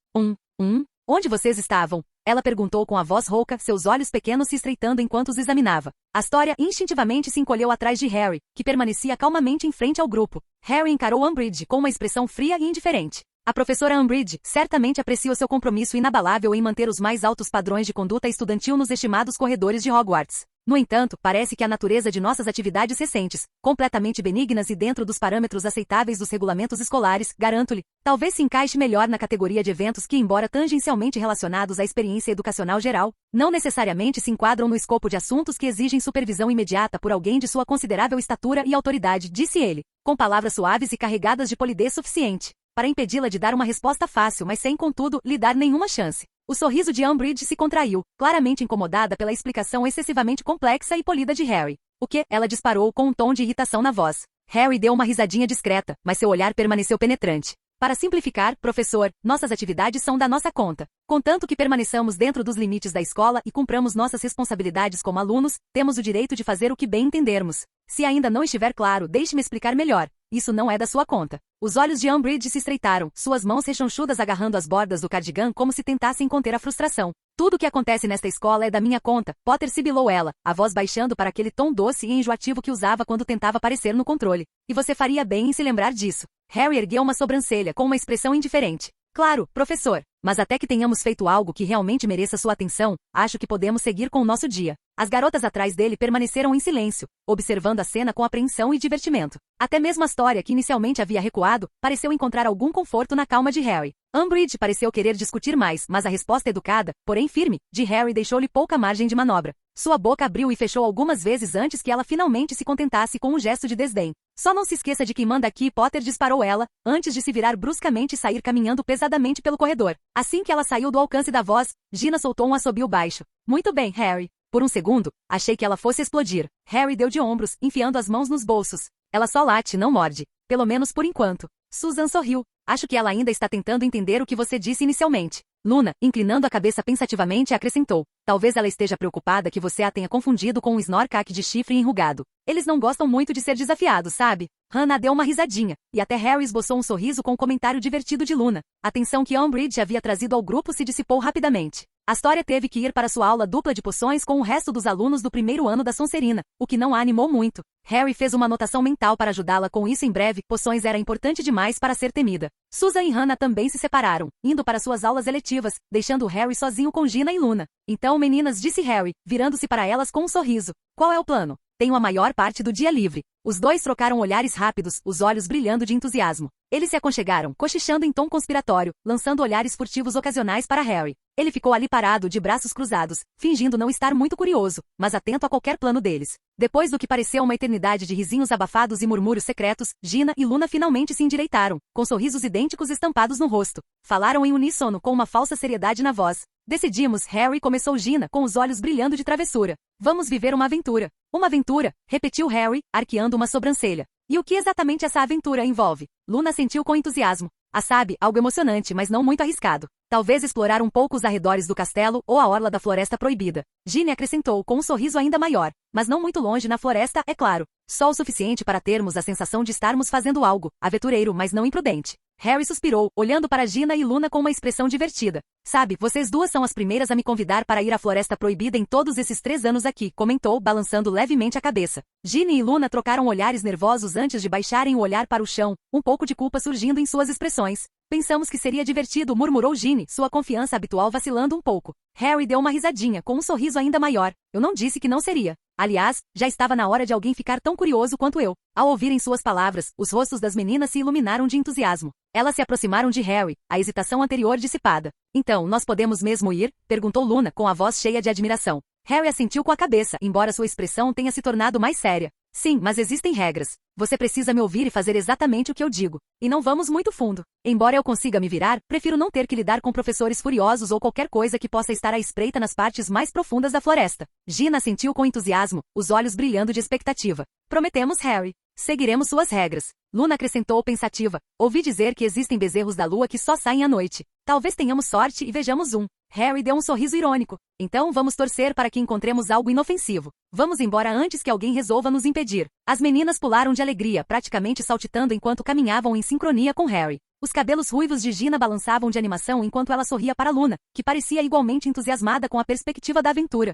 Onde vocês estavam? Ela perguntou com a voz rouca, seus olhos pequenos se estreitando enquanto os examinava. Astoria instintivamente se encolheu atrás de Harry, que permanecia calmamente em frente ao grupo. Harry encarou Umbridge com uma expressão fria e indiferente. A professora Umbridge certamente aprecia o seu compromisso inabalável em manter os mais altos padrões de conduta estudantil nos estimados corredores de Hogwarts. No entanto, parece que a natureza de nossas atividades recentes, completamente benignas e dentro dos parâmetros aceitáveis dos regulamentos escolares, garanto-lhe, talvez se encaixe melhor na categoria de eventos que, embora tangencialmente relacionados à experiência educacional geral, não necessariamente se enquadram no escopo de assuntos que exigem supervisão imediata por alguém de sua considerável estatura e autoridade, disse ele, com palavras suaves e carregadas de polidez suficiente, para impedi-la de dar uma resposta fácil, mas sem, contudo, lhe dar nenhuma chance. O sorriso de Umbridge se contraiu, claramente incomodada pela explicação excessivamente complexa e polida de Harry. O que? Ela disparou com um tom de irritação na voz. Harry deu uma risadinha discreta, mas seu olhar permaneceu penetrante. Para simplificar, professor, nossas atividades são da nossa conta. Contanto que permaneçamos dentro dos limites da escola e cumpramos nossas responsabilidades como alunos, temos o direito de fazer o que bem entendermos. Se ainda não estiver claro, deixe-me explicar melhor. isso não é da sua conta. Os olhos de Umbridge se estreitaram, suas mãos rechonchudas agarrando as bordas do cardigan como se tentassem conter a frustração. Tudo o que acontece nesta escola é da minha conta, Potter sibilou ela, a voz baixando para aquele tom doce e enjoativo que usava quando tentava aparecer no controle. E você faria bem em se lembrar disso. Harry ergueu uma sobrancelha com uma expressão indiferente. Claro, professor, mas até que tenhamos feito algo que realmente mereça sua atenção, acho que podemos seguir com o nosso dia. As garotas atrás dele permaneceram em silêncio, observando a cena com apreensão e divertimento. Até mesmo a história, que inicialmente havia recuado, pareceu encontrar algum conforto na calma de Harry. Umbridge pareceu querer discutir mais, mas a resposta educada, porém firme, de Harry deixou-lhe pouca margem de manobra. Sua boca abriu e fechou algumas vezes antes que ela finalmente se contentasse com um gesto de desdém. Só não se esqueça de quem manda aqui, Potter, disparou ela, antes de se virar bruscamente e sair caminhando pesadamente pelo corredor. Assim que ela saiu do alcance da voz, Gina soltou um assobio baixo. Muito bem, Harry. Por um segundo, achei que ela fosse explodir. Harry deu de ombros, enfiando as mãos nos bolsos. Ela só late, não morde. Pelo menos por enquanto. Susan sorriu. Acho que ela ainda está tentando entender o que você disse inicialmente. Luna, inclinando a cabeça pensativamente, acrescentou. Talvez ela esteja preocupada que você a tenha confundido com um Snorkack de chifre enrugado. Eles não gostam muito de ser desafiados, sabe? Hannah deu uma risadinha, e até Harry esboçou um sorriso com o comentário divertido de Luna. A tensão que Umbridge havia trazido ao grupo se dissipou rapidamente. Astoria teve que ir para sua aula dupla de poções com o resto dos alunos do primeiro ano da Sonserina, o que não a animou muito. Harry fez uma anotação mental para ajudá-la com isso em breve, poções era importante demais para ser temida. Susan e Hannah também se separaram, indo para suas aulas eletivas, deixando Harry sozinho com Gina e Luna. Então, meninas, disse Harry, virando-se para elas com um sorriso. Qual é o plano? Tenho a maior parte do dia livre. Os dois trocaram olhares rápidos, os olhos brilhando de entusiasmo. Eles se aconchegaram, cochichando em tom conspiratório, lançando olhares furtivos ocasionais para Harry. Ele ficou ali parado, de braços cruzados, fingindo não estar muito curioso, mas atento a qualquer plano deles. Depois do que pareceu uma eternidade de risinhos abafados e murmúrios secretos, Gina e Luna finalmente se endireitaram, com sorrisos idênticos estampados no rosto. Falaram em uníssono com uma falsa seriedade na voz. Decidimos, Harry, começou Gina, com os olhos brilhando de travessura. Vamos viver uma aventura. Uma aventura, repetiu Harry, arqueando uma sobrancelha. E o que exatamente essa aventura envolve? Luna sentiu com entusiasmo. Sabe, algo emocionante, mas não muito arriscado. Talvez explorar um pouco os arredores do castelo ou a orla da Floresta Proibida. Ginny acrescentou com um sorriso ainda maior. Mas não muito longe na floresta, é claro. Só o suficiente para termos a sensação de estarmos fazendo algo aventureiro, mas não imprudente. Harry suspirou, olhando para Gina e Luna com uma expressão divertida. Sabe, vocês duas são as primeiras a me convidar para ir à Floresta Proibida em todos esses 3 anos aqui, comentou, balançando levemente a cabeça. Ginny e Luna trocaram olhares nervosos antes de baixarem o olhar para o chão, um pouco de culpa surgindo em suas expressões. Pensamos que seria divertido, murmurou Ginny, sua confiança habitual vacilando um pouco. Harry deu uma risadinha, com um sorriso ainda maior. Eu não disse que não seria. Aliás, já estava na hora de alguém ficar tão curioso quanto eu. Ao ouvirem suas palavras, os rostos das meninas se iluminaram de entusiasmo. Elas se aproximaram de Harry, a hesitação anterior dissipada. Então, nós podemos mesmo ir? Perguntou Luna, com a voz cheia de admiração. Harry assentiu com a cabeça, embora sua expressão tenha se tornado mais séria. Sim, mas existem regras. Você precisa me ouvir e fazer exatamente o que eu digo. E não vamos muito fundo. Embora eu consiga me virar, prefiro não ter que lidar com professores furiosos ou qualquer coisa que possa estar à espreita nas partes mais profundas da floresta. Gina assentiu com entusiasmo, os olhos brilhando de expectativa. Prometemos, Harry. Seguiremos suas regras. Luna acrescentou pensativa. Ouvi dizer que existem bezerros da lua que só saem à noite. Talvez tenhamos sorte e vejamos um. Harry deu um sorriso irônico. Então vamos torcer para que encontremos algo inofensivo. Vamos embora antes que alguém resolva nos impedir. As meninas pularam de alegria, praticamente saltitando enquanto caminhavam em sincronia com Harry. Os cabelos ruivos de Gina balançavam de animação enquanto ela sorria para Luna, que parecia igualmente entusiasmada com a perspectiva da aventura.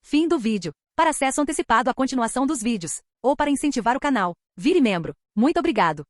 Fim do vídeo. Para acesso antecipado à continuação dos vídeos, ou para incentivar o canal, vire membro. Muito obrigado.